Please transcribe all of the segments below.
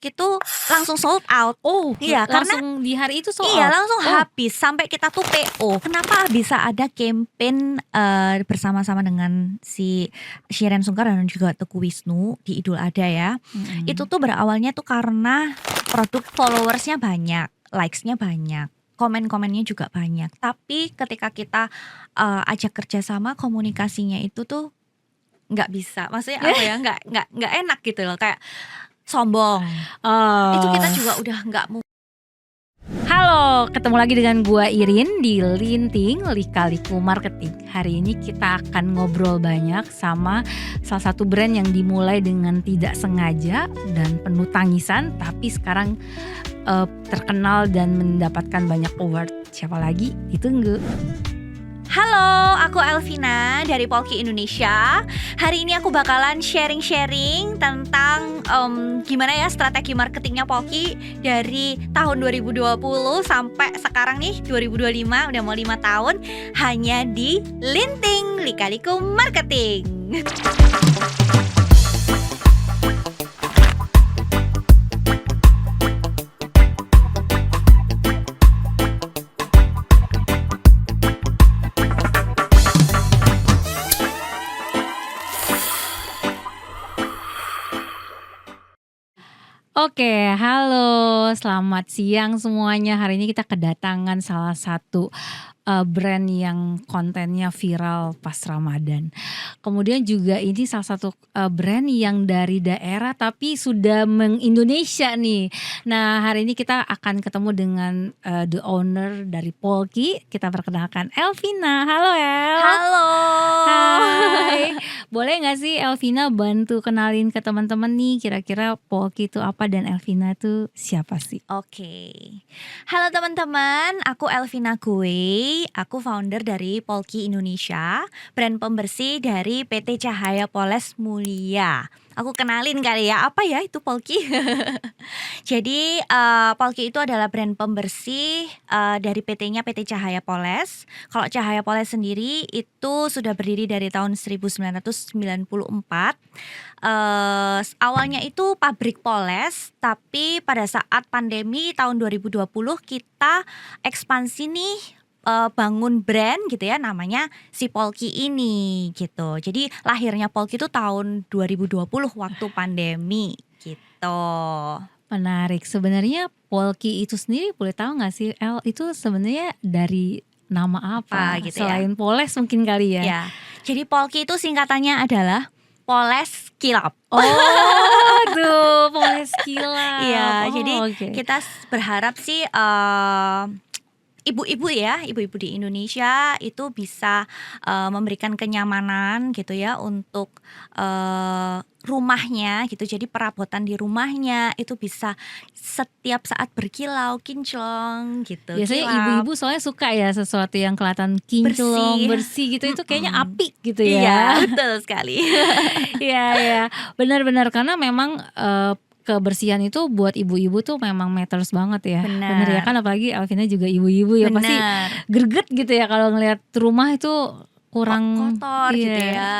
itu langsung sold out. Oh, Iya, karena langsung di hari itu sold iya out? langsung habis sampai kita tuh PO. Kenapa bisa ada campaign bersama-sama dengan si Shireen Sungkar dan juga Teguh Wisnu di Idul Adha ya. Itu tuh berawalnya tuh karena produk followersnya banyak, likes-nya banyak, komen-komennya juga banyak. Tapi ketika kita ajak kerjasama, komunikasinya itu tuh nggak bisa. Maksudnya apa ya? Nggak enak gitu loh, kayak sombong. Itu kita juga udah nggak mau. Halo, ketemu lagi dengan gua Irin di Linting Lika-Liku Marketing. Hari ini kita akan ngobrol banyak sama salah satu brand yang dimulai dengan tidak sengaja dan penuh tangisan, tapi sekarang terkenal dan mendapatkan banyak award. Siapa lagi? Ditunggu. Halo, aku Elvina dari Polki Indonesia. Hari ini aku bakalan sharing-sharing tentang gimana ya strategi marketingnya Polki dari tahun 2020 sampai sekarang nih 2025, udah mau 5 tahun hanya di Linting Lika-Liku Marketing. Oke, halo, selamat siang semuanya. Hari ini kita kedatangan salah satu brand yang kontennya viral pas Ramadan. Kemudian juga ini salah satu brand yang dari daerah tapi sudah meng-Indonesia nih. Nah, hari ini kita akan ketemu dengan the owner dari Polki. Kita perkenalkan Elvina. Halo El. Halo. Hai. Boleh gak sih Elvina bantu kenalin ke teman-teman nih kira-kira Polki itu apa dan Elvina itu siapa sih? Oke. Halo teman-teman, aku Elvina Gue. Aku founder dari Polki Indonesia, brand pembersih dari PT Cahaya Poles Mulia. Aku kenalin kali ya, apa ya itu Polki? Jadi Polki itu adalah brand pembersih dari PT-nya PT Cahaya Poles. Kalau Cahaya Poles sendiri itu sudah berdiri dari tahun 1994. Awalnya itu pabrik poles, tapi pada saat pandemi tahun 2020 kita ekspansi nih, bangun brand gitu ya, namanya si Polki ini gitu. Jadi lahirnya Polki itu tahun 2020 waktu pandemi gitu. Menarik. Sebenarnya Polki itu sendiri boleh tahu nggak sih El, itu sebenarnya dari nama apa Gitu ya. selain Poles mungkin kali ya? Ya, jadi Polki itu singkatannya adalah Poles Kilap. Oh, tuh Poles Kilap. Iya, jadi oke. kita berharap sih ibu-ibu ya, ibu-ibu di Indonesia itu bisa memberikan kenyamanan gitu ya untuk rumahnya gitu. Jadi perabotan di rumahnya itu bisa setiap saat berkilau, kinclong gitu. Biasanya kilap. ibu-ibu soalnya suka ya sesuatu yang kelihatan kinclong, bersih gitu, itu kayaknya apik gitu ya. Iya, betul sekali. Iya, iya. Benar-benar karena memang kebersihan itu buat ibu-ibu tuh memang matters banget ya. Benar. Ya kan, apalagi Elvina juga ibu-ibu ya, pasti Benar. greget gitu ya kalau ngelihat rumah itu kurang kotor gitu iya. ya.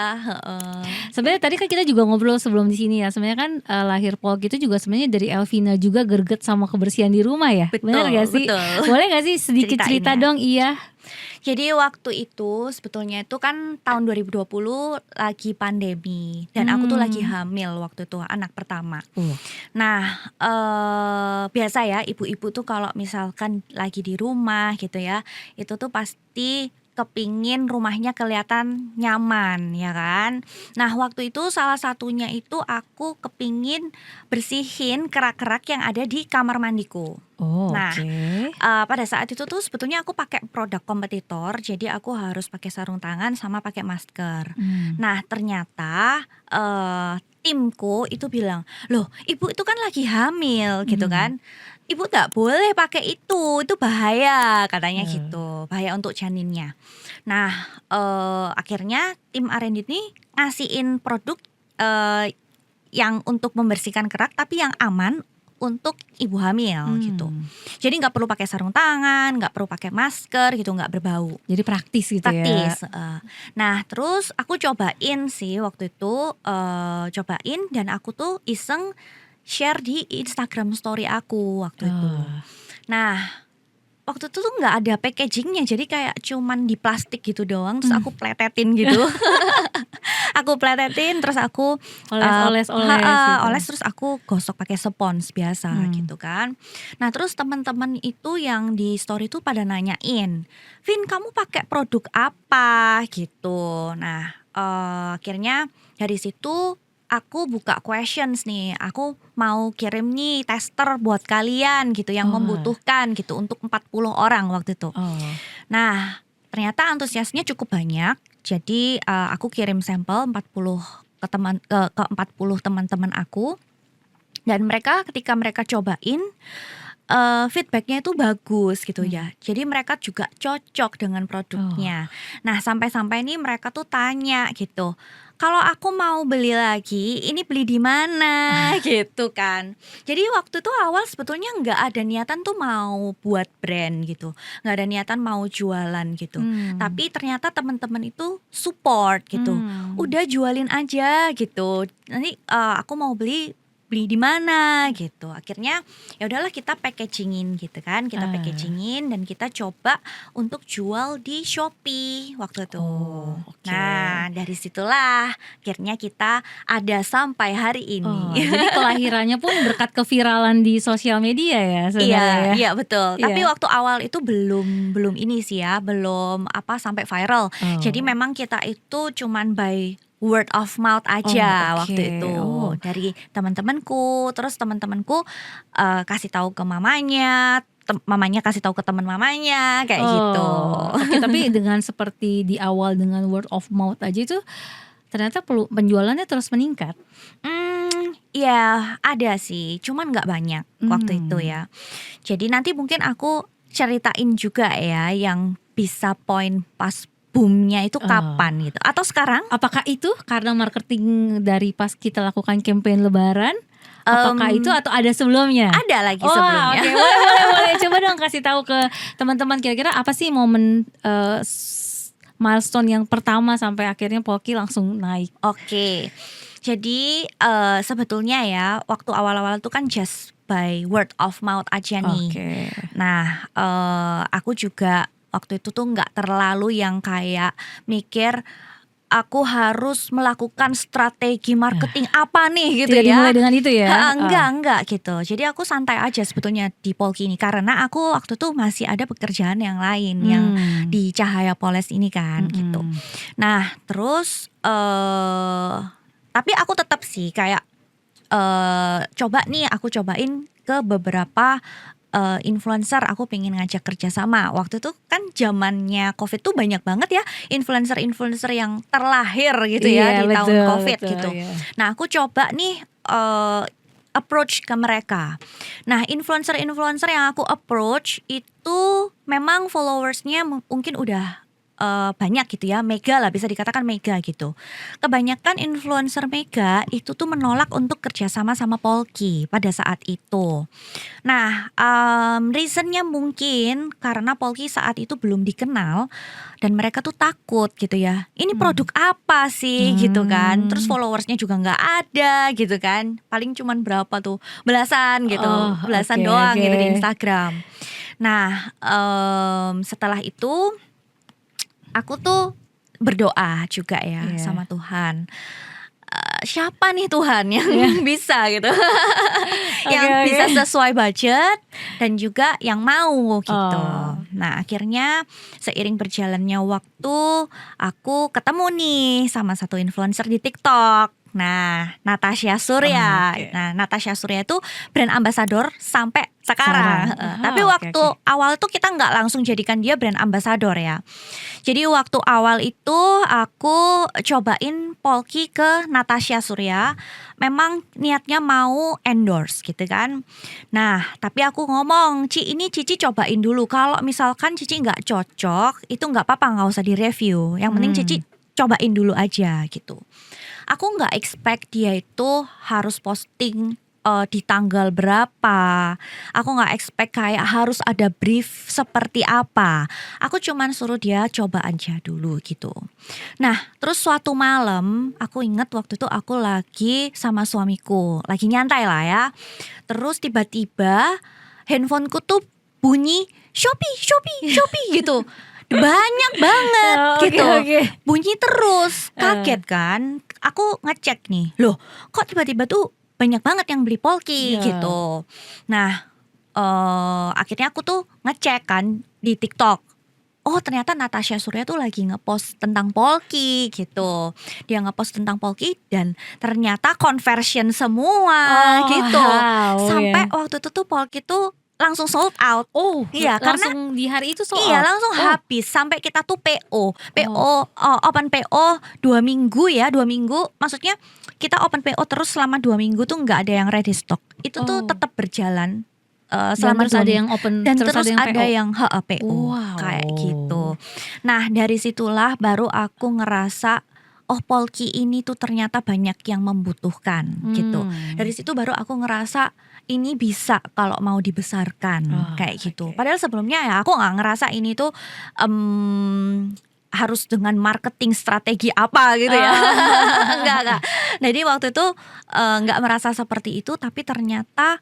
Sebenarnya tadi kan kita juga ngobrol sebelum di sini ya. Sebenarnya kan lahir Polki itu juga sebenarnya dari Elvina juga greget sama kebersihan di rumah ya. Betul, Benar gak sih? betul. Boleh gak sih sedikit Ceritain cerita ya. dong? Iya. Jadi waktu itu sebetulnya itu kan tahun 2020 lagi pandemi dan aku tuh lagi hamil waktu itu, anak pertama. Nah biasa ya ibu-ibu tuh kalau misalkan lagi di rumah gitu ya, itu tuh pasti kepingin rumahnya kelihatan nyaman ya kan. Nah waktu itu salah satunya itu aku kepingin bersihin kerak-kerak yang ada di kamar mandiku. Nah, pada saat itu tuh sebetulnya aku pakai produk kompetitor, jadi aku harus pakai sarung tangan sama pakai masker. Nah ternyata timku itu bilang, loh ibu itu kan lagi hamil gitu kan, ibu gak boleh pakai itu bahaya katanya gitu, bahaya untuk janinnya. Nah akhirnya tim R&D ini ngasihin produk yang untuk membersihkan kerak tapi yang aman untuk ibu hamil gitu. Jadi nggak perlu pakai sarung tangan, nggak perlu pakai masker gitu, nggak berbau. Jadi praktis gitu Praktis. ya. Nah terus aku cobain sih waktu itu, cobain dan aku tuh iseng share di Instagram story aku waktu itu. Nah waktu itu tuh nggak ada packagingnya, jadi kayak cuman di plastik gitu doang, terus aku pletetin gitu. Aku pletetin, terus aku Oles gitu. oles, terus aku gosok pakai spons biasa gitu kan. Nah terus teman-teman itu yang di story tuh pada nanyain, Vin kamu pakai produk apa gitu. Nah akhirnya dari situ aku buka questions nih, aku mau kirim nih tester buat kalian gitu yang membutuhkan gitu untuk 40 orang waktu itu. Nah ternyata antusiasnya cukup banyak, jadi aku kirim sampel 40 ke 40 teman-teman aku, dan mereka ketika mereka cobain feedbacknya itu bagus gitu ya. Jadi mereka juga cocok dengan produknya. Nah sampai-sampai nih mereka tuh tanya gitu, kalau aku mau beli lagi, ini beli di mana gitu kan. Jadi waktu itu awal sebetulnya nggak ada niatan tuh mau buat brand gitu, nggak ada niatan mau jualan gitu. Tapi ternyata teman-teman itu support gitu. Udah jualin aja gitu. Nanti aku mau beli di mana gitu. Akhirnya ya udahlah kita packagingin gitu kan. Kita packagingin dan kita coba untuk jual di Shopee waktu itu. Nah dari situlah akhirnya kita ada sampai hari ini. Jadi kelahirannya pun berkat keviralan di sosial media ya sebenarnya. Iya betul. Tapi waktu awal itu belum ini sih ya, belum sampai viral. Jadi memang kita itu cuman by word of mouth aja waktu itu dari teman-temanku, terus teman-temanku kasih tahu ke mamanya, mamanya kasih tahu ke teman mamanya kayak gitu. Tapi dengan seperti di awal dengan word of mouth aja itu ternyata penjualannya terus meningkat. Ya ada sih, cuman nggak banyak waktu itu ya. Jadi nanti mungkin aku ceritain juga ya yang bisa poin pas boomnya itu kapan gitu, atau sekarang? Apakah itu karena marketing dari pas kita lakukan campaign Lebaran? Apakah itu atau ada sebelumnya? Ada lagi sebelumnya. Okay. Boleh. Coba dong kasih tahu ke teman-teman kira-kira apa sih momen milestone yang pertama sampai akhirnya Polki langsung naik. Oke. Jadi sebetulnya ya waktu awal-awal itu kan just by word of mouth aja nih. Nah aku juga waktu itu tuh nggak terlalu yang kayak mikir aku harus melakukan strategi marketing apa nih gitu. Tidak dimulai dengan itu ya? Enggak gitu. Jadi aku santai aja sebetulnya di Polki ini, karena aku waktu itu masih ada pekerjaan yang lain yang di Cahaya Poles ini kan gitu. Nah terus tapi aku tetap sih kayak aku cobain ke beberapa influencer, aku pengen ngajak kerjasama. Waktu itu kan zamannya COVID tuh banyak banget ya influencer-influencer yang terlahir gitu ya di tahun COVID gitu. Nah aku coba nih approach ke mereka. Nah influencer-influencer yang aku approach itu memang followersnya mungkin udah banyak gitu ya, mega lah, bisa dikatakan mega gitu. Kebanyakan influencer mega itu tuh menolak untuk kerjasama sama Polki pada saat itu. Nah reasonnya mungkin karena Polki saat itu belum dikenal dan mereka tuh takut gitu ya, ini produk apa sih gitu kan. Terus followersnya juga gak ada gitu kan, paling cuman berapa tuh, belasan gitu, belasan doang gitu di Instagram. Nah setelah itu aku tuh berdoa juga ya sama Tuhan. Siapa nih Tuhan yang bisa gitu, yang bisa sesuai budget dan juga yang mau gitu. Nah akhirnya seiring berjalannya waktu aku ketemu nih sama satu influencer di TikTok. Nah Natasha Surya. Nah Natasha Surya itu brand ambassador sampai sekarang. Tapi waktu awal tuh kita nggak langsung jadikan dia brand ambassador ya. Jadi waktu awal itu aku cobain Polki ke Natasha Surya, memang niatnya mau endorse gitu kan. Nah tapi aku ngomong, ini Cici cobain dulu, kalau misalkan Cici nggak cocok itu nggak apa-apa, nggak usah direview, yang penting Cici cobain dulu aja gitu. Aku nggak expect dia itu harus posting di tanggal berapa. Aku nggak expect kayak harus ada brief seperti apa. Aku cuman suruh dia coba aja dulu gitu. Nah, terus suatu malam aku inget waktu itu aku lagi sama suamiku, lagi nyantai lah ya. Terus tiba-tiba handphoneku tuh bunyi Shopee gitu. Banyak banget gitu. Bunyi terus, kaget kan. Aku ngecek nih, loh kok tiba-tiba tuh banyak banget yang beli Polki gitu. Nah akhirnya aku tuh ngecek kan di TikTok. Oh ternyata Natasha Surya tuh lagi ngepost tentang Polki gitu. Dia ngepost tentang Polki dan ternyata conversion semua gitu. Sampai waktu itu tuh Polki tuh langsung sold out. Iya, karena langsung di hari itu sold out. Iya, langsung habis. Sampai kita tuh PO, open PO 2 minggu ya, 2 minggu. Maksudnya kita open PO terus selama 2 minggu tuh nggak ada yang ready stock. Itu tuh tetap berjalan selama terus ada yang open dan terus ada PO. yang PO kayak gitu. Nah dari situlah baru aku ngerasa oh Polki ini tuh ternyata banyak yang membutuhkan gitu. Dari situ baru aku ngerasa ini bisa kalau mau dibesarkan kayak gitu. Padahal sebelumnya ya aku nggak ngerasa ini tuh harus dengan marketing strategi apa gitu ya. Enggak. Jadi waktu itu nggak merasa seperti itu, tapi ternyata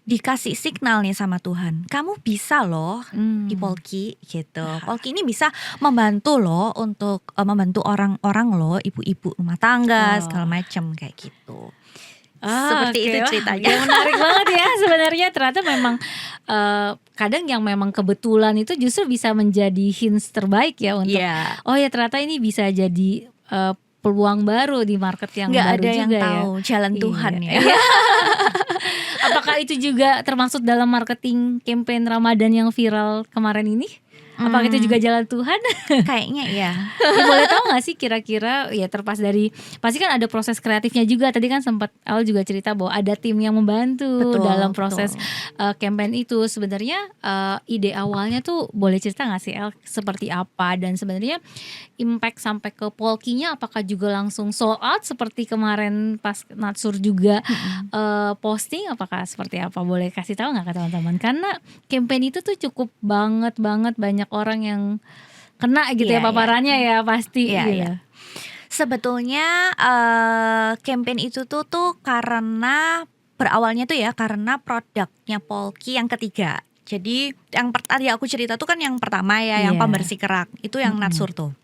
dikasih signal nih sama Tuhan, kamu bisa loh di Polki gitu. Polki ini bisa membantu loh untuk membantu orang-orang loh, ibu-ibu rumah tangga segala macam kayak gitu. Seperti itu ceritanya. Ya, menarik banget ya sebenarnya. Ternyata memang kadang yang memang kebetulan itu justru bisa menjadi hints terbaik ya untuk oh ya ternyata ini bisa jadi peluang baru di market yang baru juga ya. Gak ada yang tahu jalan Tuhan ya. Apakah itu juga termasuk dalam marketing campaign Ramadan yang viral kemarin ini? Apakah itu juga jalan Tuhan? Kayaknya iya. Ya, boleh tahu gak sih kira-kira ya terpas dari pasti kan ada proses kreatifnya juga. Tadi kan sempat Al juga cerita bahwa ada tim yang membantu dalam proses campaign itu. Sebenarnya ide awalnya tuh boleh cerita gak sih El seperti apa? Dan sebenarnya impact sampai ke Polkinya apakah juga langsung sold out seperti kemarin pas Natsur juga posting, apakah seperti apa? Boleh kasih tahu gak ke teman-teman? Karena campaign itu tuh cukup banget banyak orang yang kena gitu ya paparannya ya pasti gitu. Sebetulnya campaign itu tuh karena berawalnya tuh ya karena produknya Polki yang ketiga. Jadi yang tadi aku cerita tuh kan yang pertama ya yang pembersih kerak itu yang Natsur tuh.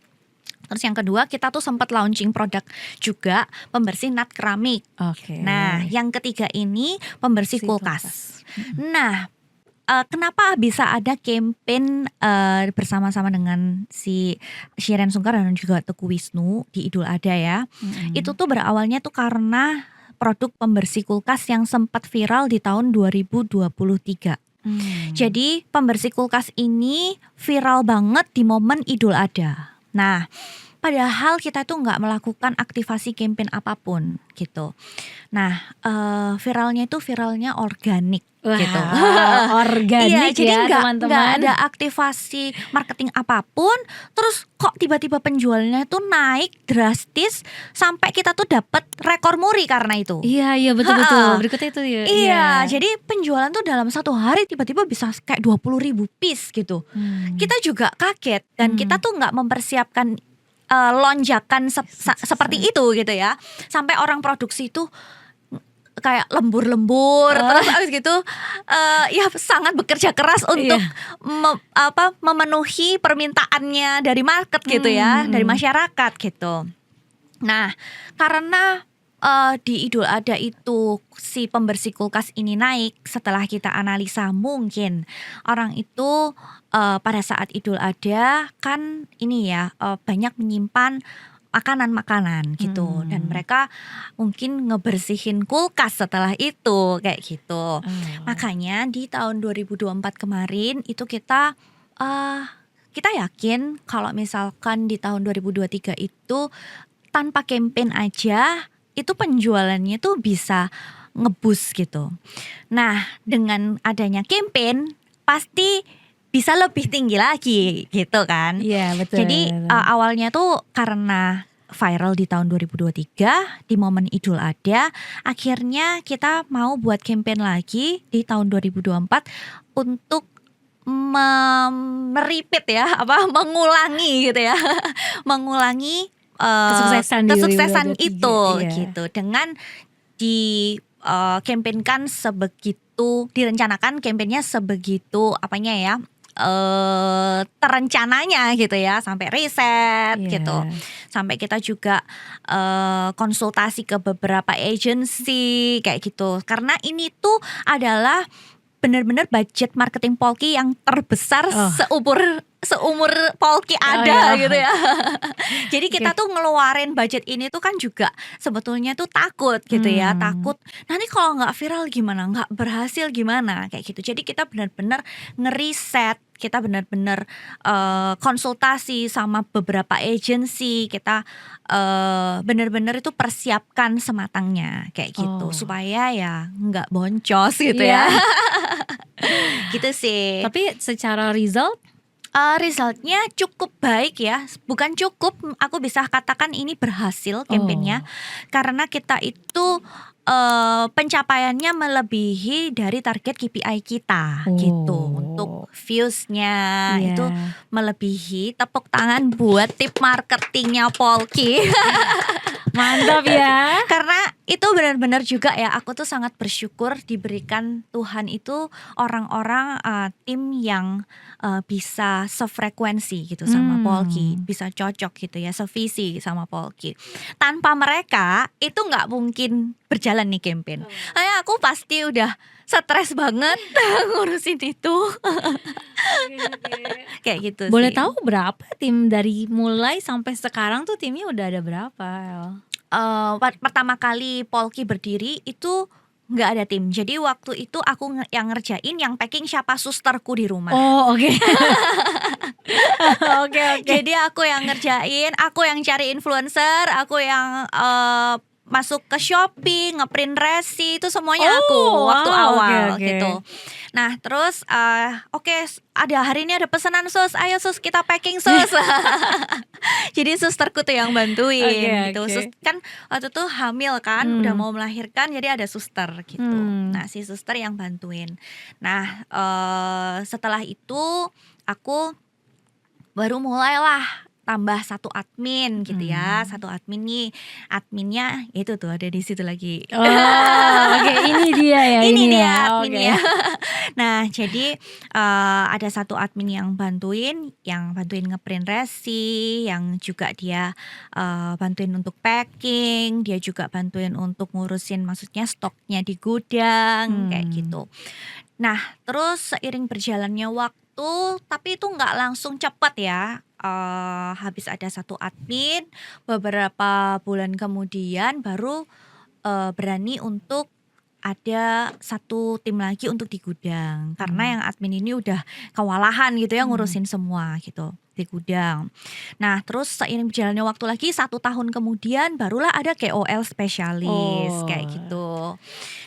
Terus yang kedua kita tuh sempat launching produk juga pembersih nat keramik. Nah yang ketiga ini pembersih kulkas. Nah kenapa bisa ada campaign bersama-sama dengan si Shireen Sungkar dan juga Teguh Wisnu di Idul Adha ya. Itu tuh berawalnya tuh karena produk pembersih kulkas yang sempat viral di tahun 2023. Jadi pembersih kulkas ini viral banget di momen Idul Adha. Nah padahal kita tuh nggak melakukan aktivasi campaign apapun gitu. Nah viralnya organik. Gitu. Organik jadi teman-teman. Nggak ada aktivasi marketing apapun. Terus kok tiba-tiba penjualnya tuh naik drastis sampai kita tuh dapat rekor muri karena itu. Iya betul. Berikutnya itu ya. Iya, jadi penjualan tuh dalam 1 hari tiba-tiba bisa kayak 20.000 piece gitu. Kita juga kaget dan kita tuh nggak mempersiapkan lonjakan seperti itu gitu ya. Sampai orang produksi itu kayak lembur-lembur terus abis gitu ya sangat bekerja keras untuk memenuhi permintaannya dari market gitu ya, dari masyarakat gitu. Nah karena di Idul Adha itu si pembersih kulkas ini naik, setelah kita analisa mungkin orang itu pada saat Idul Adha kan ini ya banyak menyimpan makanan-makanan gitu dan mereka mungkin ngebersihin kulkas setelah itu kayak gitu. Makanya di tahun 2024 kemarin itu kita yakin kalau misalkan di tahun 2023 itu tanpa campaign aja itu penjualannya tuh bisa ngebus gitu. Nah dengan adanya campaign pasti bisa lebih tinggi lagi gitu kan. Iya betul. Jadi awalnya tuh karena viral di tahun 2023 di momen Idul Adha. Akhirnya kita mau buat campaign lagi di tahun 2024 untuk meripit ya, mengulangi gitu ya. Mengulangi kesuksesan itu gitu dengan di campaignkan sebegitu, direncanakan campaignnya sebegitu terencananya gitu ya, sampai riset gitu, sampai kita juga konsultasi ke beberapa agency kayak gitu, karena ini tuh adalah benar-benar budget marketing Polki yang terbesar seumur Polki ada gitu ya. Jadi kita tuh ngeluarin budget ini tuh kan juga sebetulnya tuh takut gitu ya, takut nanti kalau nggak viral gimana, nggak berhasil gimana kayak gitu. Jadi kita benar-benar ngeriset, kita benar-benar konsultasi sama beberapa agency, kita benar-benar itu persiapkan sematangnya kayak gitu, supaya ya nggak boncos gitu ya. Gitu sih. Tapi secara resultnya cukup baik ya, bukan cukup, aku bisa katakan ini berhasil campaignnya, karena kita itu pencapaiannya melebihi dari target KPI kita gitu. Untuk viewsnya itu melebihi. Tepuk tangan buat tim marketingnya Polki. Mantap ya. Karena itu benar-benar juga ya, aku tuh sangat bersyukur diberikan Tuhan itu orang-orang tim yang bisa sefrekuensi gitu sama Polki, bisa cocok gitu ya, sevisi sama Polki. Tanpa mereka itu nggak mungkin berjalan nih campaign. Aku pasti udah stres banget ngurusin itu. Kayak gitu sih. Boleh tahu berapa tim dari mulai sampai sekarang tuh timnya udah ada berapa? Pertama kali Polki berdiri itu nggak ada tim. Jadi waktu itu aku yang ngerjain, yang packing siapa, susterku di rumah. Oke. Jadi aku yang ngerjain, aku yang cari influencer, aku yang masuk ke shopping, ngeprint resi, itu semuanya aku waktu awal gitu. Nah terus ada hari ini ada pesanan sus, ayo sus kita packing sus. Jadi susterku tuh yang bantuin gitu. Sus kan waktu itu hamil kan, udah mau melahirkan, jadi ada suster gitu. Nah si suster yang bantuin. Nah setelah itu aku baru mulailah tambah satu admin gitu ya. Satu admin nih, adminnya itu tuh ada di situ lagi. Ini dia ya. Ini dia adminnya. Nah jadi ada satu admin yang bantuin ngeprint resi, yang juga dia bantuin untuk packing, dia juga bantuin untuk ngurusin maksudnya stoknya di gudang kayak gitu. Nah terus seiring berjalannya waktu, tapi itu nggak langsung cepat ya. Habis ada satu admin, beberapa bulan kemudian baru berani untuk ada satu tim lagi untuk di gudang. Karena yang admin ini udah kewalahan gitu ya ngurusin semua gitu di gudang. Nah terus seiring berjalannya waktu lagi 1 tahun kemudian barulah ada KOL spesialis kayak gitu.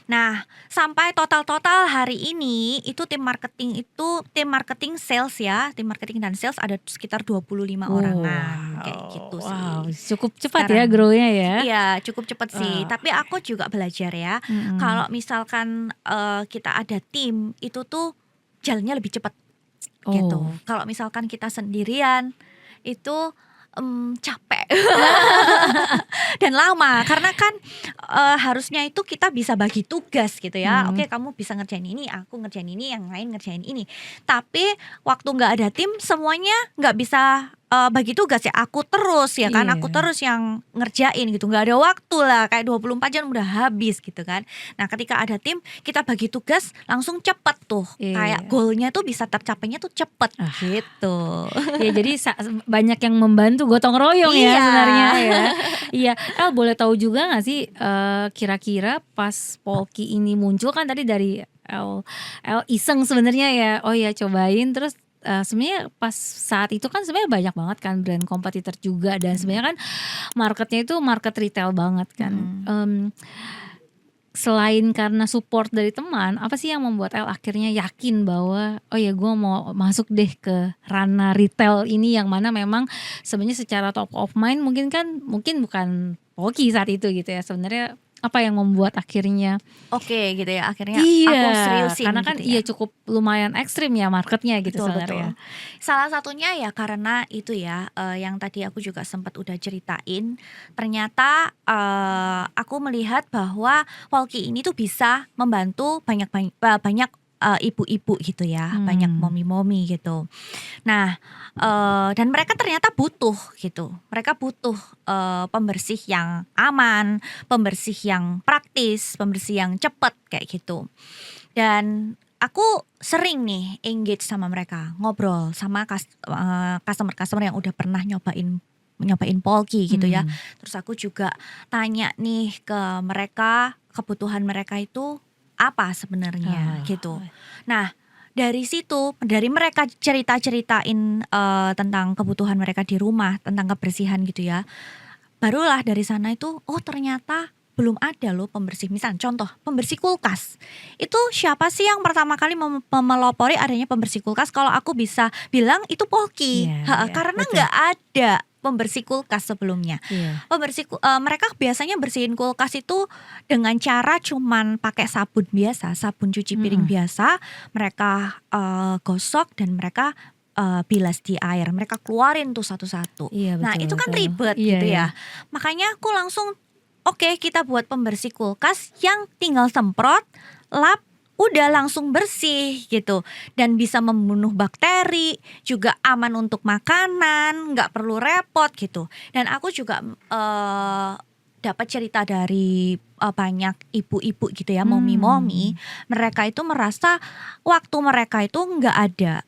Nah sampai total hari ini itu tim marketing sales ya, tim marketing dan sales ada sekitar 25 orangan kayak gitu sih. Cukup cepat ya grow-nya ya. Iya cukup cepat sih, tapi aku juga belajar ya, kalau misalkan kita ada tim itu tuh jalannya lebih cepat gitu. Kalau misalkan kita sendirian itu capek dan lama, karena kan harusnya itu kita bisa bagi tugas gitu ya. Oke kamu bisa ngerjain ini, aku ngerjain ini, yang lain ngerjain ini. Tapi waktu nggak ada tim semuanya nggak bisa bagi tugas ya, aku terus ya kan, aku terus yang ngerjain gitu, nggak ada waktu lah, kayak 24 jam udah habis gitu kan. Nah ketika ada tim kita bagi tugas langsung cepet tuh, kayak goalnya tuh bisa tercapainya tuh cepet gitu. Ya jadi banyak yang membantu, gotong royong ya sebenarnya ya. Iya, boleh tahu juga nggak sih kira-kira pas Polki ini muncul kan tadi dari El iseng sebenarnya ya, cobain terus. Sebenarnya pas saat itu kan sebenarnya banyak banget kan brand kompetitor juga, dan sebenarnya kan marketnya itu market retail banget kan. selain karena support dari teman, apa sih yang membuat El akhirnya yakin bahwa oh ya gue mau masuk deh ke ranah retail ini, yang mana memang sebenarnya secara top of mind mungkin bukan Polki saat itu gitu ya. Sebenarnya apa yang membuat akhirnya Oke gitu ya, akhirnya aku seriusin karena kan gitu ya. iya cukup lumayan ekstrim ya marketnya gitu Betul, sebenarnya. Salah satunya ya karena itu ya, yang tadi aku juga sempat udah ceritain, ternyata, aku melihat bahwa Polki ini tuh bisa membantu banyak, ibu-ibu gitu ya, banyak mommy-mommy gitu. Nah, dan mereka ternyata butuh gitu, mereka butuh, pembersih yang aman, pembersih yang praktis, pembersih yang cepet kayak gitu. Dan aku sering nih engage sama mereka, ngobrol sama customer-customer yang udah pernah nyobain Polki gitu ya. Terus aku juga tanya nih ke mereka, kebutuhan mereka itu apa sebenarnya gitu. Nah, dari situ, dari mereka cerita-ceritain tentang kebutuhan mereka di rumah, tentang kebersihan gitu ya. Barulah dari sana itu, oh ternyata belum ada loh pembersih. Misal contoh, pembersih kulkas. Itu siapa sih yang pertama kali melopori adanya pembersih kulkas? Kalau aku bisa bilang itu Polki. Iya, Karena betul. nggak ada pembersih kulkas sebelumnya. Iya. Mereka biasanya bersihin kulkas itu dengan cara cuman pakai sabun biasa, sabun cuci piring biasa. Mereka gosok dan mereka bilas di air, mereka keluarin tuh satu-satu. Iya, Nah itu kan betul. ribet Iya, gitu iya. ya. Makanya aku langsung oke, kita buat pembersih kulkas yang tinggal semprot, lap, udah langsung bersih gitu. Dan bisa membunuh bakteri, juga aman untuk makanan, nggak perlu repot gitu. Dan aku juga dapat cerita dari banyak ibu-ibu gitu ya, mommy-mommy. Mereka itu merasa waktu mereka itu nggak ada,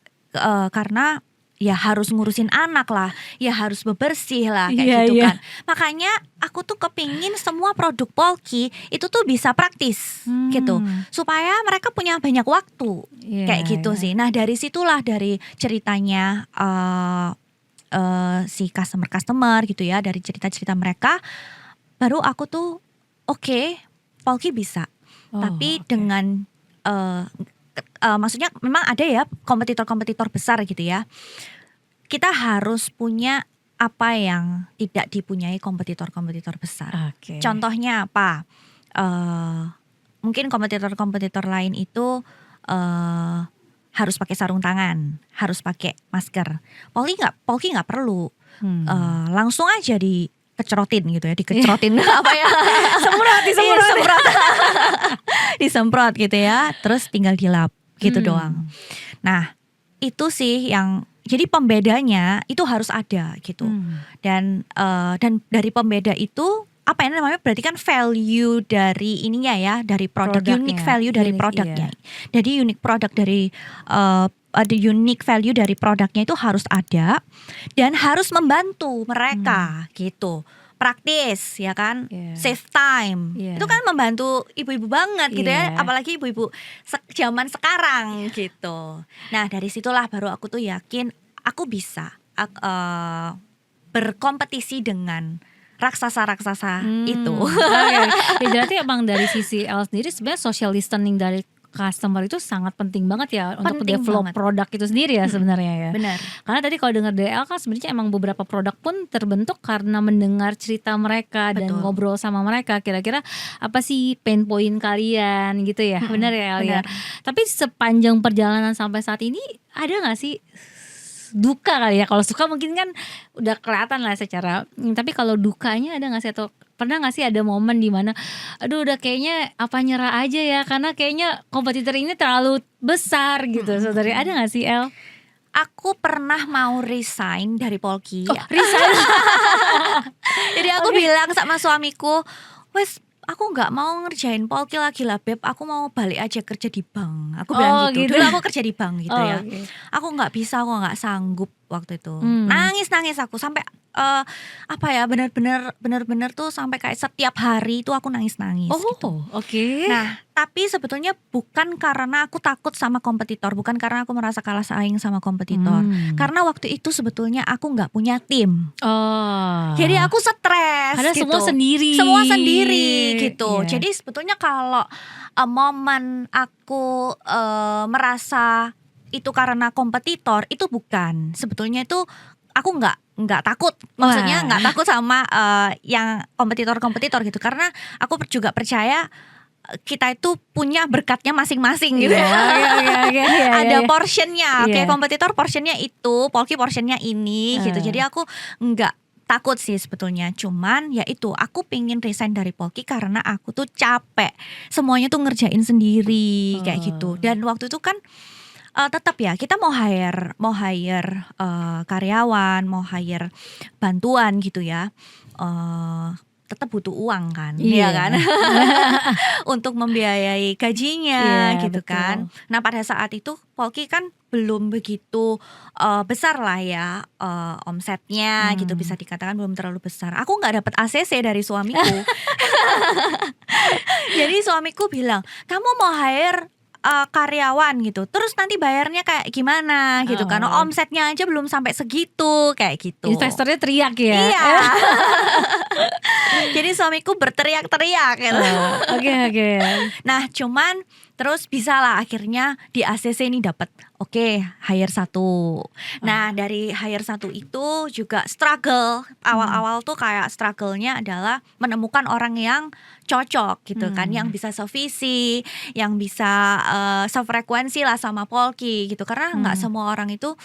karena ya harus ngurusin anak lah, ya harus bebersih lah kayak Iya, gitu iya. kan. Makanya aku tuh kepingin semua produk Polki itu tuh bisa praktis gitu, supaya mereka punya banyak waktu Iya, kayak gitu iya. sih. Nah dari situlah, dari ceritanya si customer gitu ya, dari cerita-cerita mereka, baru aku tuh oke, Polki bisa. Tapi oke. dengan maksudnya memang ada ya kompetitor-kompetitor besar gitu ya. Kita harus punya apa yang tidak dipunyai kompetitor-kompetitor besar. Oke. Contohnya apa? Mungkin kompetitor-kompetitor lain itu harus pakai sarung tangan, harus pakai masker. Polki nggak perlu. Langsung aja dikecerotin gitu ya, dikecerotin apa ya? Semprot, disemprot. Disemprot gitu ya, terus tinggal dilap gitu doang. Nah, itu sih yang jadi pembedanya itu harus ada gitu. Dan dari pembeda itu apa yang namanya, berarti kan value dari ininya ya, dari produk, unique value dari produknya. Jadi unique produk dari ada unique value dari produknya itu harus ada dan harus membantu mereka gitu. Praktis ya kan, save time, itu kan membantu ibu-ibu banget gitu ya, apalagi ibu-ibu zaman sekarang gitu. Nah dari situlah baru aku tuh yakin aku bisa berkompetisi dengan raksasa-raksasa itu. Berarti emang dari sisi El sendiri sebenarnya social listening dari customer itu sangat penting banget ya untuk develop produk itu sendiri ya sebenarnya ya. Benar. Karena tadi kalau dengar dari El kan sebenarnya emang beberapa produk pun terbentuk karena mendengar cerita mereka dan ngobrol sama mereka. Kira-kira apa sih pain point kalian gitu ya. Benar ya El ya. Tapi sepanjang perjalanan sampai saat ini ada gak sih duka kali ya? Kalau suka mungkin kan udah kelihatan lah secara, tapi kalau dukanya ada gak sih, atau pernah gak sih ada momen dimana aduh udah kayaknya apa nyerah aja ya karena kayaknya kompetitor ini terlalu besar gitu saudari, ada gak sih El? Aku pernah mau resign dari Polki. Resign? Jadi aku bilang sama suamiku, wes aku nggak mau ngerjain Polki lagi lah Beb, aku mau balik aja kerja di bank. Aku bilang gitu. Dulu aku kerja di bank gitu ya. Aku nggak bisa, aku nggak sanggup waktu itu. Hmm. Nangis aku sampai apa ya, benar-benar tuh sampai kayak setiap hari itu aku nangis gitu. Oke. Nah, tapi sebetulnya bukan karena aku takut sama kompetitor, bukan karena aku merasa kalah saing sama kompetitor. Karena waktu itu sebetulnya aku nggak punya tim. Jadi aku stres Karena gitu. semua sendiri gitu. Iya. Jadi sebetulnya kalau momen aku merasa itu karena kompetitor, itu bukan. Sebetulnya itu aku nggak takut, maksudnya nggak takut sama yang kompetitor gitu, karena aku juga percaya kita itu punya berkatnya masing-masing gitu. Ada portionnya, kayak kompetitor portionnya itu, Polki portionnya ini gitu. Jadi aku nggak takut sih sebetulnya, cuman ya itu aku pingin resign dari Polki karena aku tuh capek semuanya tuh ngerjain sendiri kayak gitu. Dan waktu itu kan tetap ya kita mau hire karyawan, mau hire bantuan gitu ya, tetap butuh uang kan, ya kan, untuk membiayai gajinya gitu betul. kan. Nah pada saat itu Polki kan belum begitu besar lah ya omsetnya gitu, bisa dikatakan belum terlalu besar. Aku nggak dapat ACC dari suamiku. Jadi suamiku bilang, kamu mau hire karyawan gitu, terus nanti bayarnya kayak gimana gitu kan, omsetnya aja belum sampai segitu kayak gitu. Investornya teriak ya. Iya. Jadi suamiku berteriak-teriak gitu. Oke. Nah cuman terus bisa lah akhirnya di ACC ini dapat hire 1. Nah dari hire 1 itu juga struggle. Awal-awal tuh kayak struggle-nya adalah menemukan orang yang cocok gitu kan, yang bisa sevisi, yang bisa sefrekuensi lah sama Polki gitu. Karena nggak semua orang itu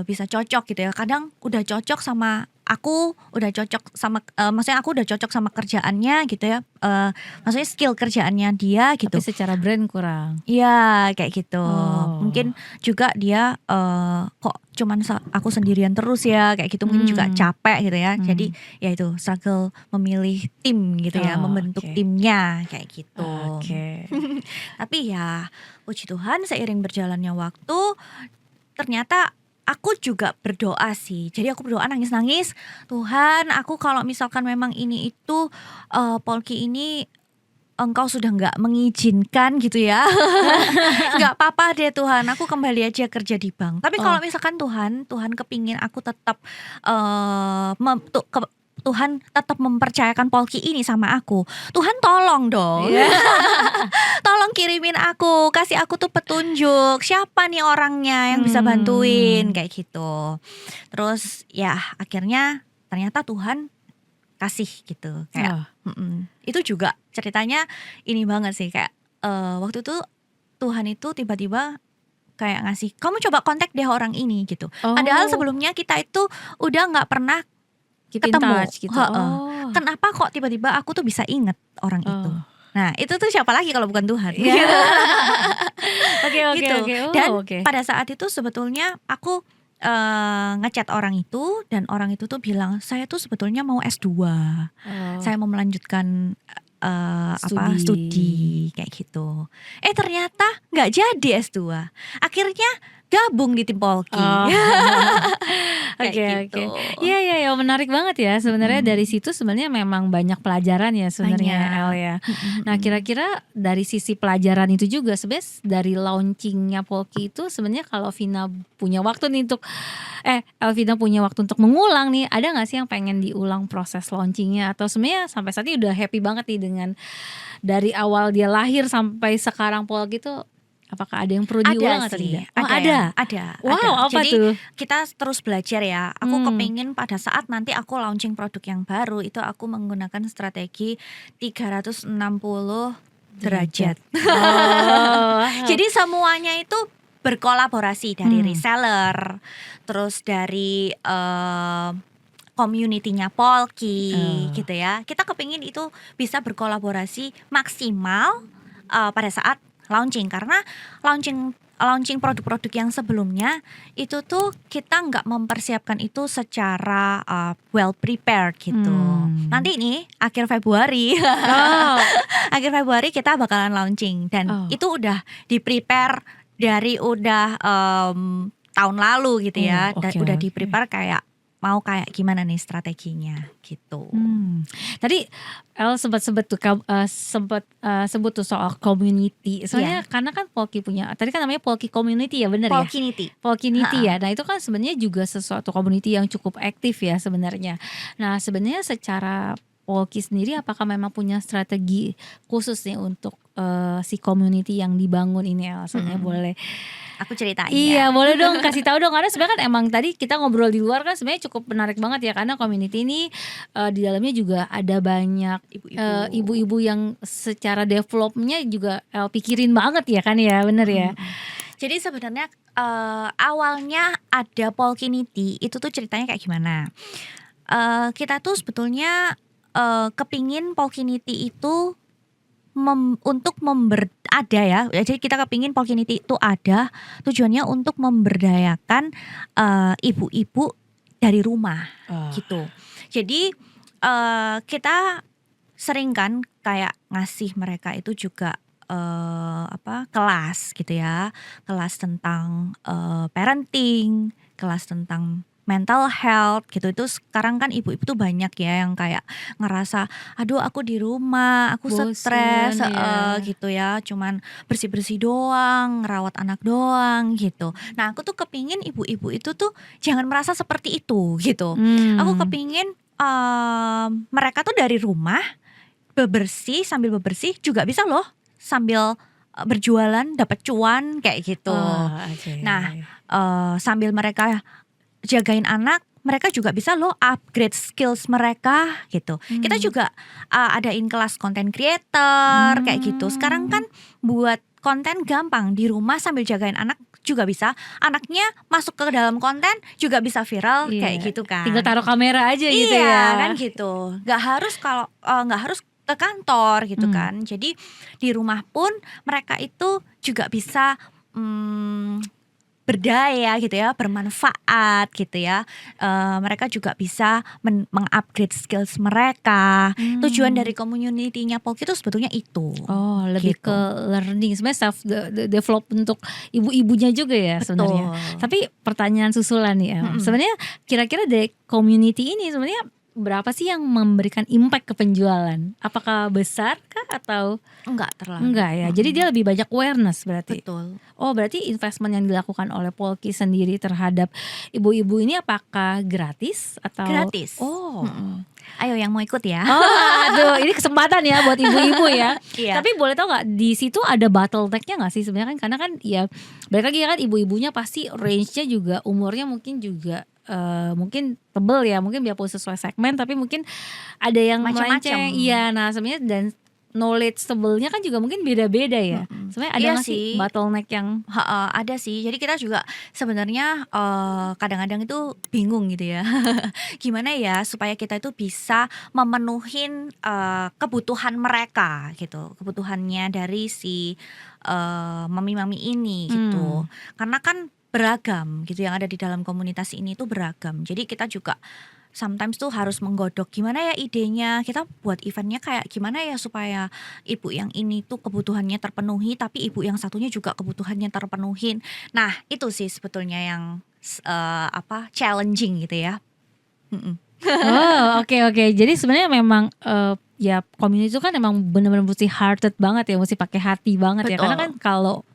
bisa cocok gitu ya. Kadang udah cocok sama aku, udah cocok sama maksudnya aku udah cocok sama kerjaannya gitu ya, maksudnya skill kerjaannya dia gitu. Tapi secara brand kurang. Iya kayak gitu. Mungkin juga dia kok cuman aku sendirian terus ya kayak gitu, mungkin juga capek gitu ya. Jadi ya itu struggle memilih tim gitu ya, membentuk timnya kayak gitu. Tapi ya puji Tuhan seiring berjalannya waktu ternyata aku juga berdoa sih. Jadi aku berdoa nangis-nangis, Tuhan aku kalau misalkan memang ini itu Polki ini Engkau sudah nggak mengizinkan gitu ya, nggak apa-apa deh Tuhan, aku kembali aja kerja di bank. Tapi kalau misalkan Tuhan kepingin aku tetap Tuhan tetap mempercayakan Polki ini sama aku, Tuhan tolong dong. Tolong kirimin aku, kasih aku tuh petunjuk siapa nih orangnya yang bisa bantuin kayak gitu. Terus ya akhirnya ternyata Tuhan kasih gitu kayak itu juga ceritanya ini banget sih, kayak waktu itu Tuhan itu tiba-tiba kayak ngasih, kamu coba kontak deh orang ini gitu. Padahal sebelumnya kita itu udah nggak pernah ketemu gitu. Kenapa kok tiba-tiba aku tuh bisa inget orang itu. Nah itu tuh siapa lagi kalau bukan Tuhan. Oke. Dan pada saat itu sebetulnya aku ngechat orang itu, dan orang itu tuh bilang saya tuh sebetulnya mau S2, saya mau melanjutkan studi kayak gitu. Ternyata nggak jadi S2, akhirnya gabung di tim Polki. Oke. Iya, menarik banget ya sebenarnya. Dari situ sebenarnya memang banyak pelajaran ya sebenarnya El ya. Nah kira-kira dari sisi pelajaran itu juga sebenarnya dari launchingnya Polki itu sebenarnya kalau Vina punya waktu nih untuk Elvina punya waktu untuk mengulang nih, ada nggak sih yang pengen diulang proses launchingnya, atau sebenarnya sampai saat ini udah happy banget nih dengan dari awal dia lahir sampai sekarang Polki itu? Apakah ada yang perlu diulang atau tidak? Ada. Wow, apa Jadi tuh? kita terus belajar ya. Aku kepingin pada saat nanti aku launching produk yang baru itu aku menggunakan strategi 360 derajat. Jadi semuanya itu berkolaborasi, dari reseller, terus dari community-nya Polki gitu ya. Kita kepingin itu bisa berkolaborasi maksimal pada saat launching, karena launching produk-produk yang sebelumnya itu tuh kita nggak mempersiapkan itu secara well prepared gitu. Nanti ini akhir Februari kita bakalan launching, dan itu udah di prepare dari udah tahun lalu gitu ya. Oh, Dan oke, udah oke. di prepare kayak mau kayak gimana nih strateginya gitu. Tadi El sempat sebut tuh soal community. Soalnya karena kan Polki punya, tadi kan namanya Polki Community ya, bener ya? Polkinity. Polkinity ya. Nah itu kan sebenarnya juga sesuatu community yang cukup aktif ya sebenarnya. Nah sebenarnya secara Polki sendiri apakah memang punya strategi khusus nih untuk si community yang dibangun ini El? Soalnya boleh. Aku ceritain Iya ya. boleh dong, kasih tahu dong, karena sebenarnya kan emang tadi kita ngobrol di luar kan sebenarnya cukup menarik banget ya, karena community ini di dalamnya juga ada banyak ibu-ibu yang secara developnya juga pikirin banget ya kan ya, bener ya. Jadi sebenarnya awalnya ada Polkinity itu tuh ceritanya kayak gimana? Kita tuh sebetulnya kepingin Polkinity itu untuk ada ya. Jadi kita kepingin Polkinity itu ada tujuannya untuk memberdayakan ibu-ibu dari rumah gitu. Jadi kita sering kan kayak ngasih mereka itu juga kelas gitu ya, kelas tentang parenting, kelas tentang mental health gitu. Itu sekarang kan ibu-ibu tuh banyak ya yang kayak ngerasa aduh aku di rumah aku stres gitu ya, cuman bersih-bersih doang, ngerawat anak doang gitu. Nah aku tuh kepingin ibu-ibu itu tuh jangan merasa seperti itu gitu. Aku kepingin mereka tuh dari rumah sambil bebersih juga bisa loh sambil berjualan dapat cuan kayak gitu. Nah sambil mereka jagain anak, mereka juga bisa loh upgrade skills mereka gitu. Kita juga adain kelas content creator kayak gitu. Sekarang kan buat konten gampang di rumah sambil jagain anak juga bisa. Anaknya masuk ke dalam konten juga bisa viral kayak gitu kan. Tinggal taruh kamera aja gitu ya. Iya kan gitu. Gak harus ke kantor gitu kan. Jadi di rumah pun mereka itu juga bisa berdaya gitu ya, bermanfaat gitu ya. Mereka juga bisa mengupgrade skills mereka. Tujuan dari community-nya Polki itu sebetulnya itu. Oh, lebih gitu. ke learning, sebenarnya self develop untuk ibu-ibunya juga ya sebenarnya. Tapi pertanyaan susulan nih El. Sebenarnya kira-kira dari community ini sebenarnya berapa sih yang memberikan impact ke penjualan? Apakah besar kah atau enggak terlalu? Enggak ya. Jadi dia lebih banyak awareness berarti. Betul. Oh, berarti investment yang dilakukan oleh Polki sendiri terhadap ibu-ibu ini apakah gratis atau gratis? Oh. Ayo yang mau ikut ya. Aduh, ini kesempatan ya buat ibu-ibu ya. Iya. Tapi boleh tahu nggak di situ ada bottleneck-nya nggak sih sebenarnya kan, karena kan ya balik lagi kan ibu-ibunya pasti range-nya juga umurnya mungkin juga mungkin tebel ya, mungkin biarpun sesuai segmen tapi mungkin ada yang melenceng. Iya, nah sebenarnya dan knowledge tebelnya kan juga mungkin beda-beda ya. Sebenarnya ada nggak sih bottleneck yang ada sih. Jadi kita juga sebenarnya kadang-kadang itu bingung gitu ya. Gimana ya supaya kita itu bisa memenuhin kebutuhan mereka gitu. Kebutuhannya dari si mami-mami ini gitu. Karena kan beragam gitu yang ada di dalam komunitas ini tuh beragam. Jadi kita juga sometimes tuh harus menggodok gimana ya idenya, kita buat eventnya kayak gimana ya supaya ibu yang ini tuh kebutuhannya terpenuhi tapi ibu yang satunya juga kebutuhannya terpenuhin. Nah itu sih sebetulnya yang challenging gitu ya. Oh oke. Jadi sebenarnya memang ya community itu kan emang benar-benar mesti hearted banget ya, mesti pakai hati banget. Betul. Ya karena kan kalau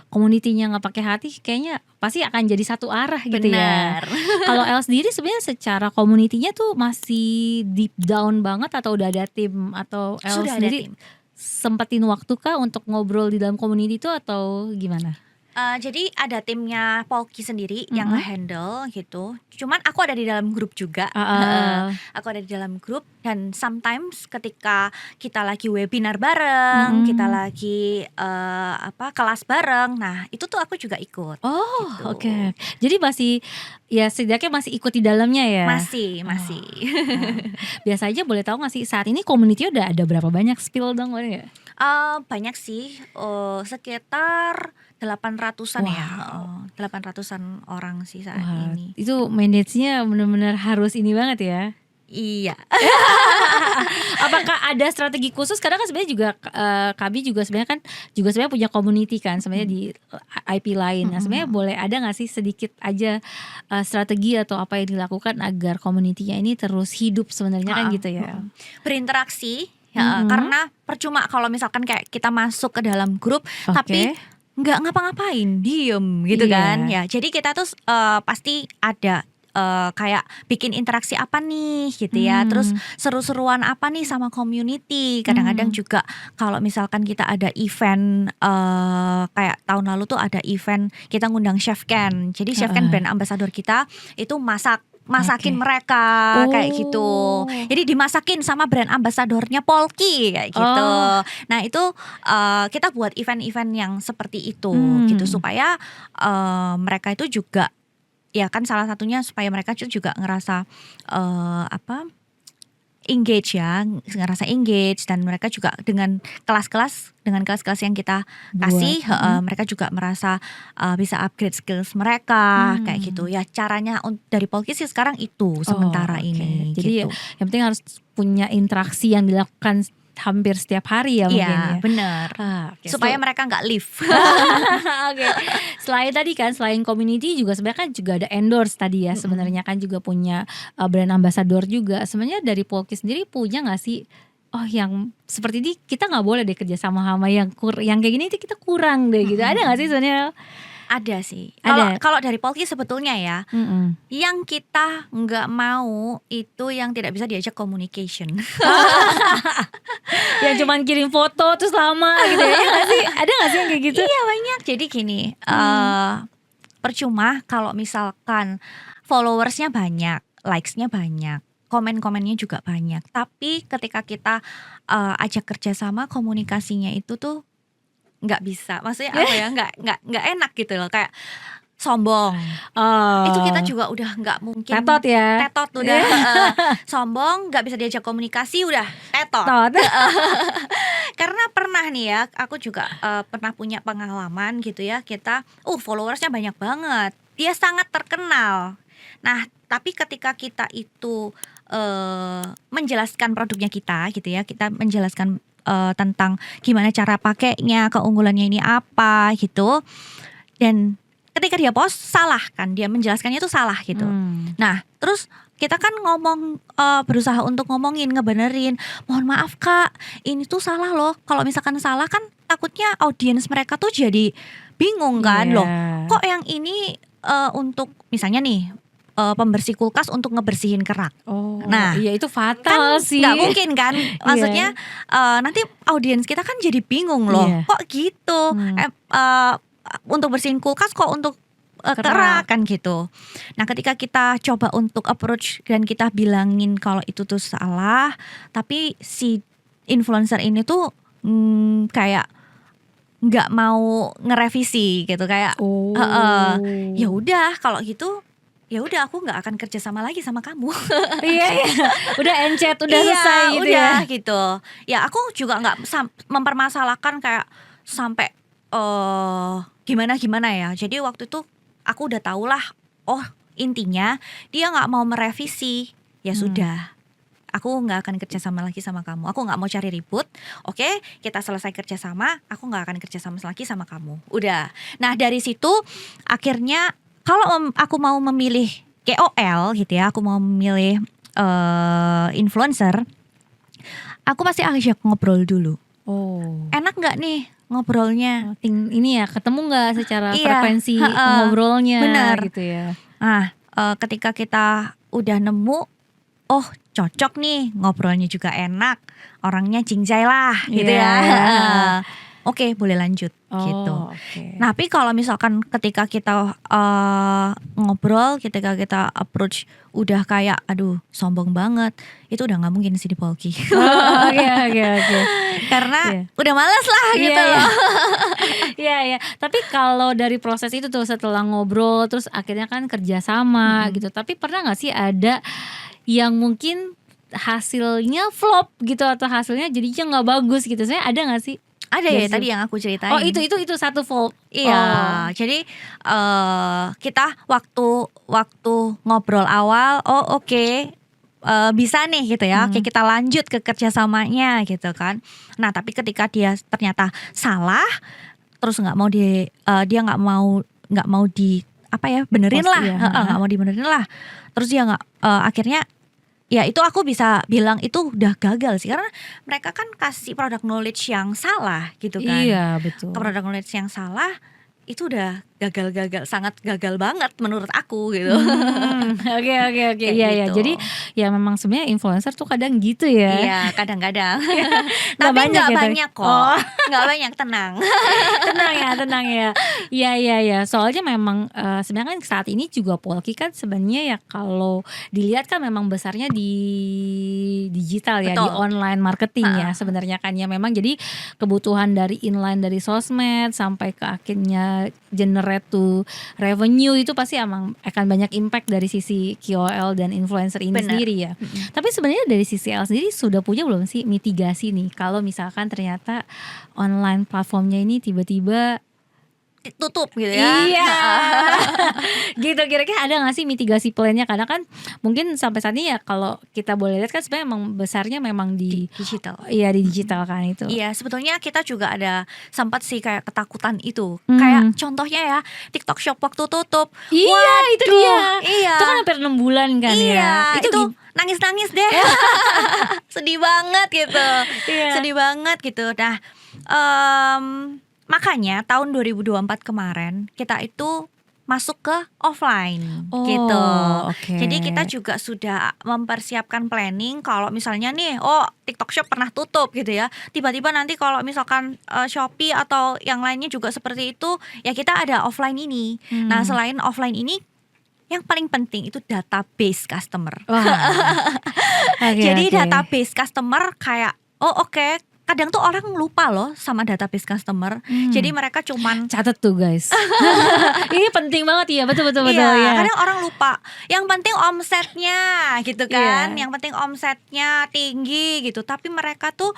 komunitinya nggak pakai hati kayaknya pasti akan jadi satu arah gitu. Benar. Ya. Kalau El sendiri sebenarnya secara komunitinya tuh masih deep down banget atau udah ada tim, atau El sudah sendiri sempetin waktu kah untuk ngobrol di dalam komuniti itu atau gimana? Jadi ada timnya Polki sendiri yang nge-handle gitu. Cuman aku ada di dalam grup juga. Aku ada di dalam grup dan sometimes ketika kita lagi webinar bareng, kita lagi kelas bareng. Nah, itu tuh aku juga ikut. Oh, gitu. Oke. Jadi masih ya setidaknya masih ikut di dalamnya ya. Masih. Biasa aja boleh tahu nggak sih saat ini community udah ada berapa banyak, spill dong boleh nggak? Banyak sih, sekitar 800-an ya. 800-an orang sih saat ini. Itu manage-nya benar-benar harus ini banget ya. Iya. Apakah ada strategi khusus? Karena kan sebenarnya juga kami juga sebenarnya kan juga sebenarnya punya community kan sebenarnya di IP lain. Nah, sebenarnya boleh ada nggak sih sedikit aja strategi atau apa yang dilakukan agar community-nya ini terus hidup sebenarnya kan gitu ya. Berinteraksi ya, karena percuma kalau misalkan kayak kita masuk ke dalam grup tapi nggak ngapa-ngapain, diem gitu kan ya. Jadi kita tuh pasti ada kayak bikin interaksi apa nih gitu ya. Terus seru-seruan apa nih sama community. Kadang-kadang juga kalau misalkan kita ada event kayak tahun lalu tuh ada event kita ngundang Chef Ken. Jadi Chef Ken brand ambassador kita itu masakin mereka kayak gitu. Jadi dimasakin sama brand ambasadornya Polki kayak gitu. Nah itu kita buat event-event yang seperti itu gitu supaya mereka itu juga ya kan salah satunya supaya mereka juga ngerasa engage ya, ngerasa engage dan mereka juga dengan kelas-kelas yang kita kasih mereka juga merasa bisa upgrade skills mereka kayak gitu ya. Caranya dari Polki sih sekarang itu sementara ini. Jadi gitu. yang penting harus punya interaksi yang dilakukan hampir setiap hari ya mungkin ya. Benar. Supaya mereka nggak leave. Selain tadi kan, selain community juga sebenarnya kan juga ada endorse tadi ya. Sebenarnya kan juga punya brand ambassador juga. Sebenarnya dari Polki sendiri punya nggak sih? Oh yang seperti ini kita nggak boleh deh kerja sama yang kayak gini itu kita kurang deh gitu. Ada nggak sih sebenarnya? Ada sih. Ada. Kalau dari Polki sebetulnya ya, yang kita nggak mau itu yang tidak bisa diajak communication. Yang cuman kirim foto terus lama gitu ya, nggak sih? Ada nggak sih yang kayak gitu? Iya banyak. Jadi gini, percuma kalau misalkan followersnya banyak, likesnya banyak, komen-komennya juga banyak. Tapi ketika kita ajak kerjasama, komunikasinya itu tuh nggak bisa, maksudnya apa ya, nggak enak gitu loh, kayak sombong. Itu kita juga udah nggak mungkin. Tetot ya. Tetot udah. Sombong, nggak bisa diajak komunikasi udah tetot. Karena pernah nih ya, aku juga pernah punya pengalaman gitu ya, kita followersnya banyak banget, dia sangat terkenal. Nah tapi ketika kita itu menjelaskan produknya kita gitu ya, kita menjelaskan tentang gimana cara pakainya, keunggulannya ini apa gitu. Dan ketika dia post salah kan, dia menjelaskannya itu salah gitu. Nah terus kita kan berusaha untuk ngomongin, ngebenerin, mohon maaf kak, ini tuh salah loh. Kalau misalkan salah kan takutnya audiens mereka tuh jadi bingung kan. Loh kok yang ini untuk misalnya nih pembersih kulkas untuk ngebersihin kerak. Nah, iya itu fatal kan sih. nggak mungkin kan? Maksudnya nanti audiens kita kan jadi bingung loh. Kok gitu? Untuk bersihin kulkas kok untuk kerak kan gitu. Nah, ketika kita coba untuk approach dan kita bilangin kalau itu tuh salah, tapi si influencer ini tuh kayak nggak mau ngerevisi gitu, kayak ya udah kalau gitu ya udah aku nggak akan kerja sama lagi sama kamu. Iya udah encet udah selesai gitu udah, ya gitu ya. Aku juga nggak mempermasalahkan kayak sampai gimana ya. Jadi waktu itu aku udah tahu lah, intinya dia nggak mau merevisi, ya sudah aku nggak akan kerja sama lagi sama kamu, aku nggak mau cari ribut. Oke, kita selesai kerja sama, aku nggak akan kerja sama lagi sama kamu, udah. Nah dari situ akhirnya kalau aku mau memilih KOL gitu ya, aku mau memilih influencer, aku pasti ajak ngobrol dulu. Enak nggak nih ngobrolnya? Ini ya, ketemu nggak secara frekuensi ngobrolnya? Bener gitu ya. Nah ketika kita udah nemu, cocok nih, ngobrolnya juga enak, orangnya jingjai lah gitu ya. Oke, boleh lanjut gitu. Nah, tapi kalau misalkan ketika kita ngobrol, ketika kita approach udah kayak aduh sombong banget, itu udah nggak mungkin sih di Polki. Karena udah males lah gitu loh. Iya. Tapi kalau dari proses itu tuh setelah ngobrol terus akhirnya kan kerja sama gitu. Tapi pernah nggak sih ada yang mungkin hasilnya flop gitu atau hasilnya jadinya nggak bagus gitu? Saya ada nggak sih? Ada ya tadi yang aku ceritain. Itu satu flop. Iya. Jadi kita waktu ngobrol awal, oke, bisa nih gitu ya, oke kita lanjut ke kerjasamanya gitu kan. Nah tapi ketika dia ternyata salah, terus dia nggak mau di apa ya benerin lah, nggak mau dibenerin lah, terus dia nggak akhirnya ya itu aku bisa bilang itu udah gagal sih, karena mereka kan kasih product knowledge yang salah gitu kan. Iya betul. Product knowledge yang salah itu udah sangat gagal banget menurut aku gitu. Oke. Kayak Iya. gitu. Jadi ya memang sebenarnya influencer tuh kadang gitu ya. Iya kadang-kadang. Nggak Tapi banyak nggak ya, banyak kok. Oh. Nggak banyak, tenang. Tenang ya. Iya. Soalnya memang sebenarnya kan saat ini juga Polki kan sebenarnya ya kalau dilihat kan memang besarnya di digital ya, di Betul. online marketing ya sebenarnya kan ya. Memang jadi kebutuhan dari inline dari sosmed sampai ke akhirnya generate to revenue itu pasti emang akan banyak impact dari sisi KOL dan influencer ini Benar. sendiri ya. Tapi sebenarnya dari sisi L sendiri sudah punya belum sih mitigasi nih kalau misalkan ternyata online platformnya ini tiba-tiba Tutup gitu ya. Iya. Gitu kira-kira ada gak sih mitigasi plan-nya? Karena kan mungkin sampai saat ini ya kalau kita boleh lihat kan sebenarnya emang besarnya memang di Digital. Iya di digital kan itu. Iya sebetulnya kita juga ada sempat sih kayak ketakutan itu. Kayak contohnya ya TikTok Shop waktu tutup. Iya Waduh, itu dia. Iya. Itu kan hampir 6 bulan kan Iya, ya. itu nangis-nangis deh. Sedih banget gitu. Iya. Sedih banget gitu. Nah, makanya tahun 2024 kemarin kita itu masuk ke offline gitu. Oke. Jadi kita juga sudah mempersiapkan planning kalau misalnya nih TikTok Shop pernah tutup gitu ya. Tiba-tiba nanti kalau misalkan Shopee atau yang lainnya juga seperti itu, ya kita ada offline ini. Nah, selain offline ini yang paling penting itu database customer. Jadi database customer kayak oke. Kadang tuh orang lupa loh sama database customer. Jadi mereka cuman catat tuh guys. Ini penting banget ya, betul iya, ya. kadang orang lupa. Yang penting omsetnya gitu kan. Iya. Yang penting omsetnya tinggi gitu. Tapi mereka tuh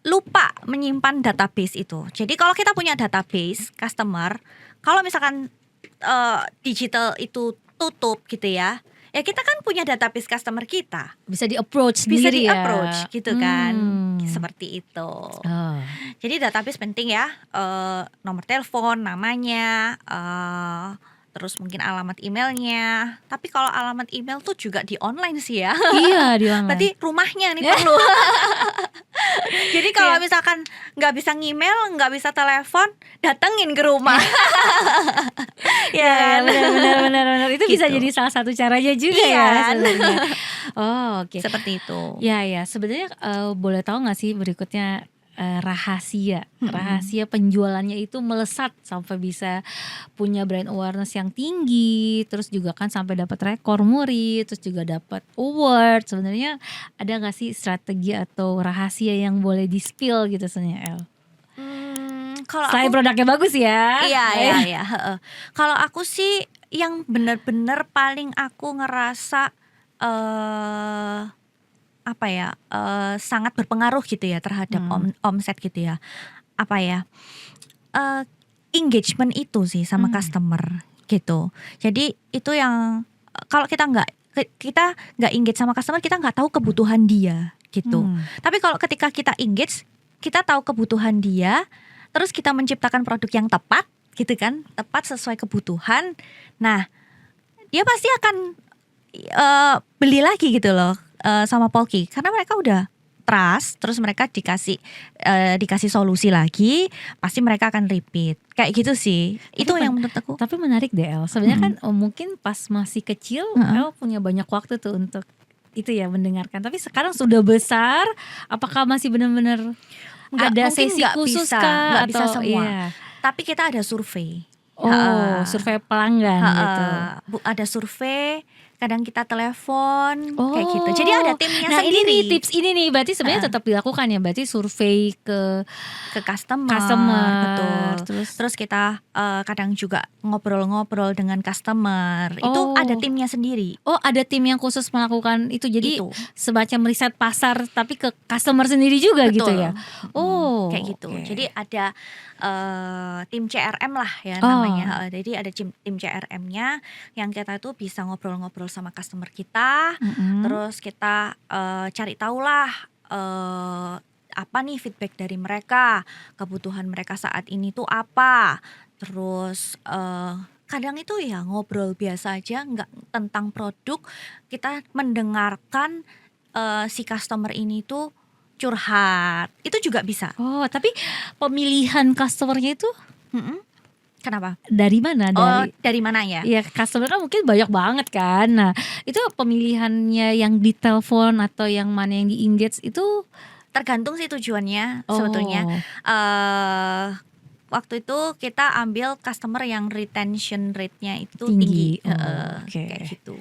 lupa menyimpan database itu. Jadi kalau kita punya database customer, kalau misalkan digital itu tutup gitu ya kita kan punya database customer kita. Bisa di-approach Bisa sendiri ya. di-approach gitu kan. Seperti itu. Jadi database penting ya, nomor telepon, namanya, terus mungkin alamat emailnya. Tapi kalau alamat email tuh juga di online sih ya. Iya di online. Berarti rumahnya nih perlu. Jadi kalau misalkan nggak bisa ngemail, nggak bisa telepon, datengin ke rumah. Ya benar. Itu bisa jadi salah satu caranya juga ya sebenarnya. Oke. Seperti itu. Ya sebenarnya boleh tahu nggak sih berikutnya rahasia penjualannya itu melesat sampai bisa punya brand awareness yang tinggi, terus juga kan sampai dapat rekor muri, terus juga dapat award. Sebenarnya ada nggak sih strategi atau rahasia yang boleh di-spill gitu sebenarnya El? Kalau selain produknya bagus ya. Iya. Kalau aku sih yang benar-benar paling aku ngerasa sangat berpengaruh gitu ya terhadap omset gitu ya. Engagement itu sih sama customer gitu. Jadi itu yang kalau kita nggak engage sama customer, kita nggak tahu kebutuhan dia gitu. Tapi kalau ketika kita engage, kita tahu kebutuhan dia, terus kita menciptakan produk yang tepat gitu kan, tepat sesuai kebutuhan. Nah, dia pasti akan beli lagi gitu loh sama Polki, karena mereka udah trust, terus mereka dikasih solusi lagi, pasti mereka akan repeat. Kayak gitu sih. Itu yang menurut aku. Tapi menarik deh El. Sebenarnya kan mungkin pas masih kecil El punya banyak waktu tuh untuk itu ya mendengarkan. Tapi sekarang sudah besar, apakah masih benar-benar ada sesi khusus kah? Nggak bisa semua. Tapi kita ada survei. Survei pelanggan gitu. Ada survei, kadang kita telepon kayak gitu. Jadi ada timnya sendiri. Ini nih tips ini nih berarti sebenarnya tetap dilakukan ya. Berarti survei ke customer, betul. Terus kita kadang juga ngobrol-ngobrol dengan customer. Itu ada timnya sendiri. Ada tim yang khusus melakukan itu. Jadi semacam riset pasar tapi ke customer sendiri juga. Betul. Gitu ya. Kayak gitu. Jadi ada tim CRM lah ya namanya. Jadi ada tim CRM-nya yang kita tuh bisa ngobrol-ngobrol ngobrol sama customer kita, terus kita cari tahulah apa nih feedback dari mereka, kebutuhan mereka saat ini tuh apa. Terus kadang itu ya ngobrol biasa aja, nggak tentang produk, kita mendengarkan si customer ini tuh curhat, itu juga bisa. Oh, tapi pemilihan customernya itu Kenapa? dari mana? Dari mana ya? Ya customer kan mungkin banyak banget kan. Nah, itu pemilihannya yang di telepon atau yang mana yang di engage itu Tergantung sih tujuannya sebetulnya. Waktu itu kita ambil customer yang retention rate-nya itu tinggi. Kayak gitu.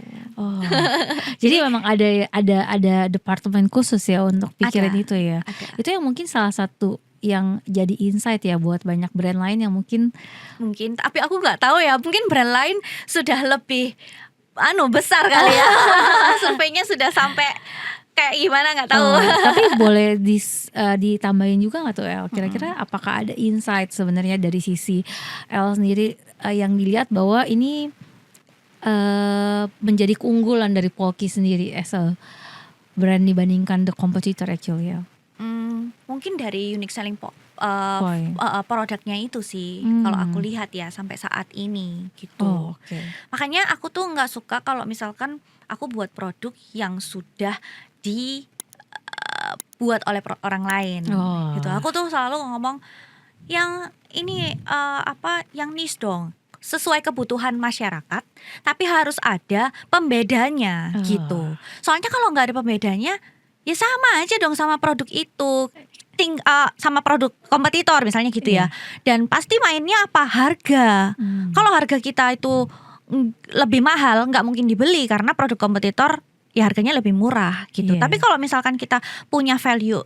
Jadi memang ada departemen khusus ya untuk pikirin itu ya. Ada. Itu yang mungkin salah satu yang jadi insight ya buat banyak brand lain yang mungkin tapi aku nggak tahu ya, mungkin brand lain sudah lebih besar kali ya. Surveinya sudah sampai kayak gimana nggak tahu. Tapi boleh ditambahin juga nggak tuh El? Kira-kira apakah ada insight sebenarnya dari sisi El sendiri yang dilihat bahwa ini menjadi keunggulan dari Polki sendiri as a brand dibandingkan the competitor actually ya? Mungkin dari unique selling produknya itu sih, kalau aku lihat ya sampai saat ini gitu. Makanya aku tuh nggak suka kalau misalkan aku buat produk yang sudah dibuat oleh orang lain gitu. Aku tuh selalu ngomong yang ini yang niche dong, sesuai kebutuhan masyarakat, tapi harus ada pembedanya gitu. Soalnya kalau nggak ada pembedanya, ya sama aja dong sama produk itu, sama produk kompetitor misalnya gitu ya. Dan pasti mainnya apa? Harga. Kalau harga kita itu lebih mahal, nggak mungkin dibeli karena produk kompetitor ya harganya lebih murah gitu. Tapi kalau misalkan kita punya value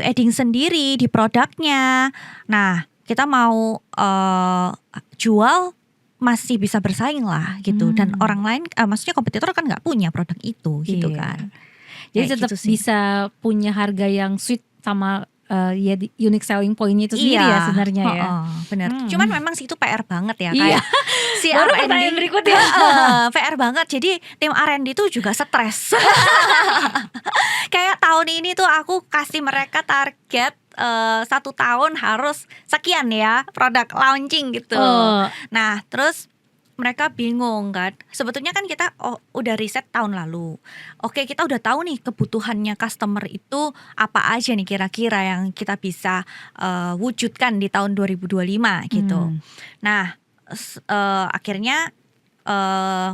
adding sendiri di produknya, nah kita mau jual masih bisa bersaing lah gitu. Dan orang lain, maksudnya kompetitor kan nggak punya produk itu gitu kan. Jadi tetap gitu bisa punya harga yang sweet sama ya unique selling point-nya itu sendiri ya sebenarnya ya. Benar. Cuman memang sih itu PR banget ya, kayak si R&D berikutnya. PR banget. Jadi tim R&D itu juga stres. Kayak tahun ini tuh aku kasih mereka target 1 tahun harus sekian ya produk launching gitu. Nah terus mereka bingung kan. Sebetulnya kan kita udah riset tahun lalu. Oke, kita udah tahu nih kebutuhannya customer itu apa aja nih kira-kira yang kita bisa wujudkan di tahun 2025 gitu. Nah, akhirnya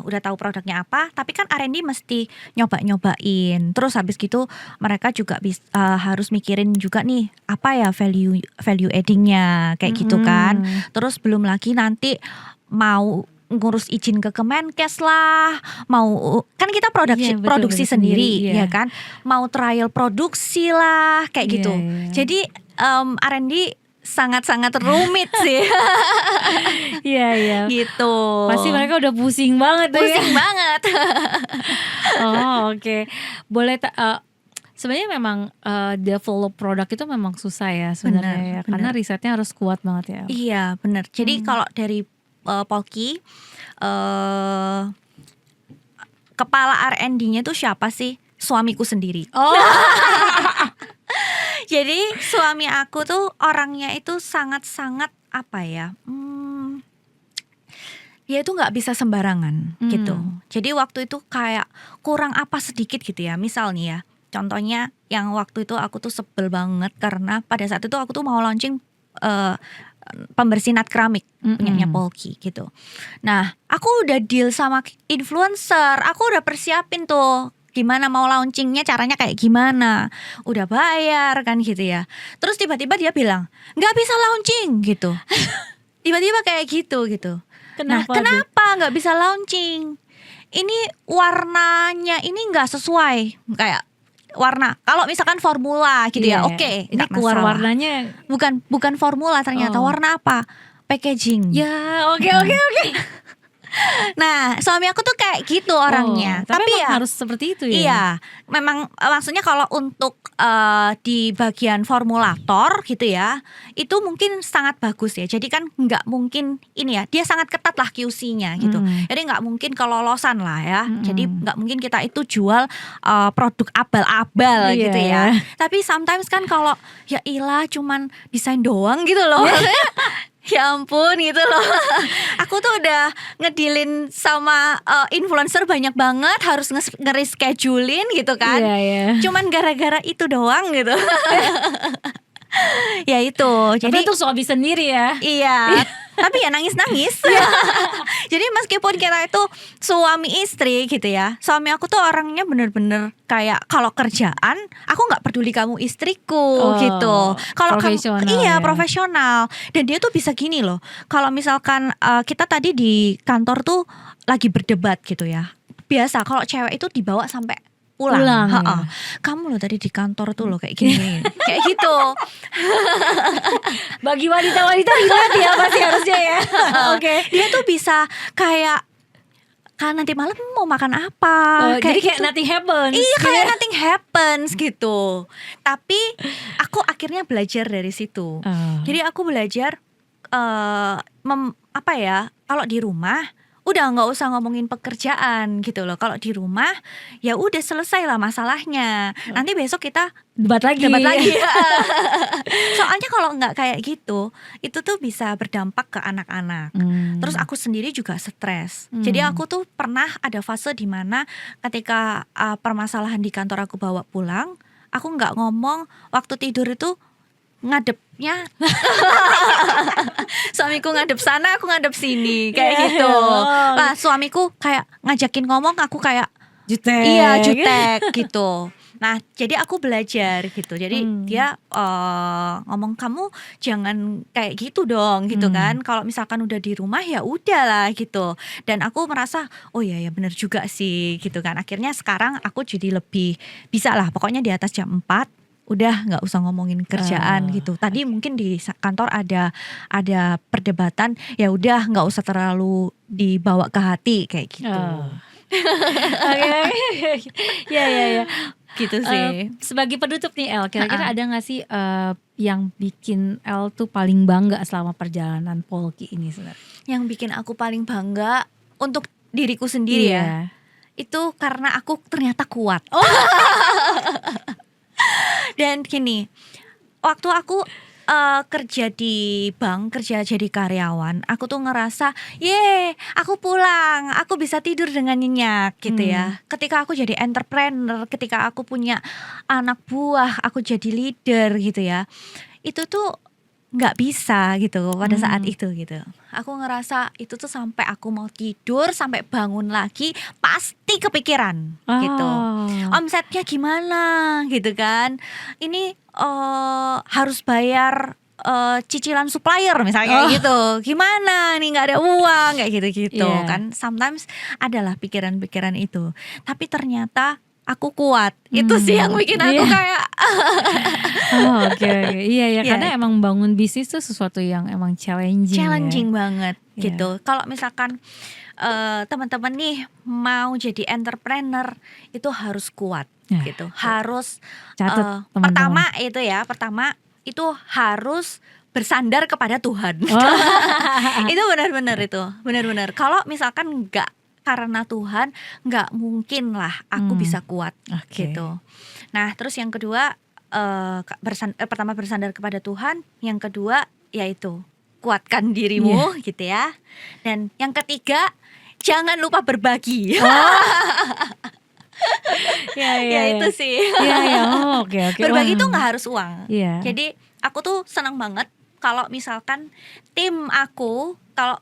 udah tahu produknya apa, tapi kan R&D mesti nyobain. Terus habis gitu mereka juga harus mikirin juga nih apa ya value addingnya kayak gitu kan. Terus belum lagi nanti mau ngurus izin ke Kemenkes lah, mau kan kita produksi sendiri ya kan, mau trial produksi lah kayak gitu. Jadi R&D sangat-sangat rumit sih. Iya. Gitu. Pasti mereka udah pusing banget. Banget. Oke. Boleh sebenarnya memang develop produk itu memang susah ya sebenarnya ya, karena risetnya harus kuat banget ya. Iya, benar. Jadi kalau dari Polki, kepala R&D-nya tuh siapa sih? Suamiku sendiri. Jadi suami aku tuh orangnya itu sangat-sangat apa ya? Dia itu nggak bisa sembarangan gitu. Jadi waktu itu kayak kurang apa sedikit gitu ya. Misal nih ya, contohnya yang waktu itu aku tuh sebel banget karena pada saat itu aku tuh mau launching pembersih nat keramik punyanya Polki gitu. Nah, aku udah deal sama influencer, aku udah persiapin tuh gimana mau launchingnya, caranya kayak gimana, udah bayar kan gitu ya. Terus tiba-tiba dia bilang nggak bisa launching gitu. Tiba-tiba kayak gitu. Kenapa nggak bisa launching? Ini warnanya ini nggak sesuai kayak warna. Kalau misalkan formula gitu ya, oke, ini keluar warnanya bukan formula ternyata. Warna apa? Packaging. Ya, oke. Nah, suami aku tuh kayak gitu orangnya. Tapi Tapi emang ya harus seperti itu ya? iya, memang maksudnya kalau untuk di bagian formulator gitu ya, itu mungkin sangat bagus ya. Jadi kan nggak mungkin ini ya, dia sangat ketat lah QC-nya gitu. Jadi nggak mungkin kelolosan lah ya. Jadi nggak mungkin kita itu jual produk abal-abal gitu ya. Iya. Tapi sometimes kan kalau ya ilah cuman desain doang gitu loh. Ya ampun gitu loh. Aku tuh udah ngedilin sama influencer banyak banget, harus nge-reschedulein gitu kan. Iya, iya. Cuman gara-gara itu doang gitu. Ya itu. Tapi Jadi itu suami sendiri ya? iya. Tapi ya nangis-nangis. Jadi meskipun kita itu suami istri gitu ya, suami aku tuh orangnya bener-bener kayak kalau kerjaan aku nggak peduli kamu istriku gitu. Kalau profesional iya ya. profesional. Dan dia tuh bisa gini loh. Kalau misalkan kita tadi di kantor tuh lagi berdebat gitu ya. Biasa kalau cewek itu dibawa sampai pulang. Ya. Kamu loh tadi di kantor tuh loh kayak gini. Kayak gitu. Bagi wanita-wanita relate ya pasti harusnya ya. Oke. Dia tuh bisa kayak kan nanti malam mau makan apa? Jadi kayak gitu. nothing happens. Iya kayak nothing happens gitu. Tapi aku akhirnya belajar dari situ. Jadi aku belajar apa ya? Kalau di rumah udah nggak usah ngomongin pekerjaan gitu loh. Kalau di rumah ya udah selesai lah masalahnya. Nanti besok kita Debat lagi. Soalnya kalau nggak kayak gitu, itu tuh bisa berdampak ke anak-anak. Terus aku sendiri juga stres. Jadi aku tuh pernah ada fase di mana ketika permasalahan di kantor aku bawa pulang, aku nggak ngomong waktu tidur itu ngadepnya. Suamiku ngadep sana, aku ngadep sini kayak gitu. Nah, suamiku kayak ngajakin ngomong, aku kayak jutek. Iya jutek gitu. Nah jadi aku belajar gitu. Jadi dia ngomong kamu jangan kayak gitu dong gitu kan. Kalau misalkan udah di rumah ya udahlah gitu. Dan aku merasa oh iya ya benar juga sih gitu kan. Akhirnya sekarang aku jadi lebih bisa lah. Pokoknya di atas jam 4 udah nggak usah ngomongin kerjaan gitu. Tadi mungkin di kantor ada perdebatan, ya udah nggak usah terlalu dibawa ke hati kayak gitu. Oke. Ya. Gitu sih. Sebagai penutup nih El, kira-kira ada nggak sih yang bikin El tuh paling bangga selama perjalanan Polki ini sebenarnya? Yang bikin aku paling bangga untuk diriku sendiri ya. Itu karena aku ternyata kuat. Dan gini, waktu aku kerja di bank, kerja jadi karyawan, aku tuh ngerasa, aku pulang, aku bisa tidur dengan nyenyak gitu ya. Ketika aku jadi entrepreneur, ketika aku punya anak buah, aku jadi leader gitu ya. Itu tuh nggak bisa gitu pada saat itu gitu. Aku ngerasa itu tuh sampai aku mau tidur, sampai bangun lagi pasti kepikiran gitu. Omsetnya gimana gitu kan. Ini harus bayar cicilan supplier misalnya kayak gitu. Gimana nih nggak ada uang kayak gitu-gitu kan. Sometimes adalah pikiran-pikiran itu. Tapi ternyata aku kuat. Itu sih yang bikin aku kayak Oke. Iya karena emang bangun bisnis tuh sesuatu yang emang challenging banget gitu. Kalau misalkan teman-teman nih mau jadi entrepreneur itu harus kuat gitu. Harus pertama itu harus bersandar kepada Tuhan. Itu benar-benar. Kalau misalkan nggak karena Tuhan, nggak mungkin lah aku bisa kuat gitu. Nah terus yang kedua pertama bersandar kepada Tuhan, yang kedua yaitu kuatkan dirimu gitu ya. Dan yang ketiga jangan lupa berbagi. Itu sih. Oke. Berbagi tuh nggak harus uang. Jadi aku tuh senang banget kalau misalkan tim aku kalau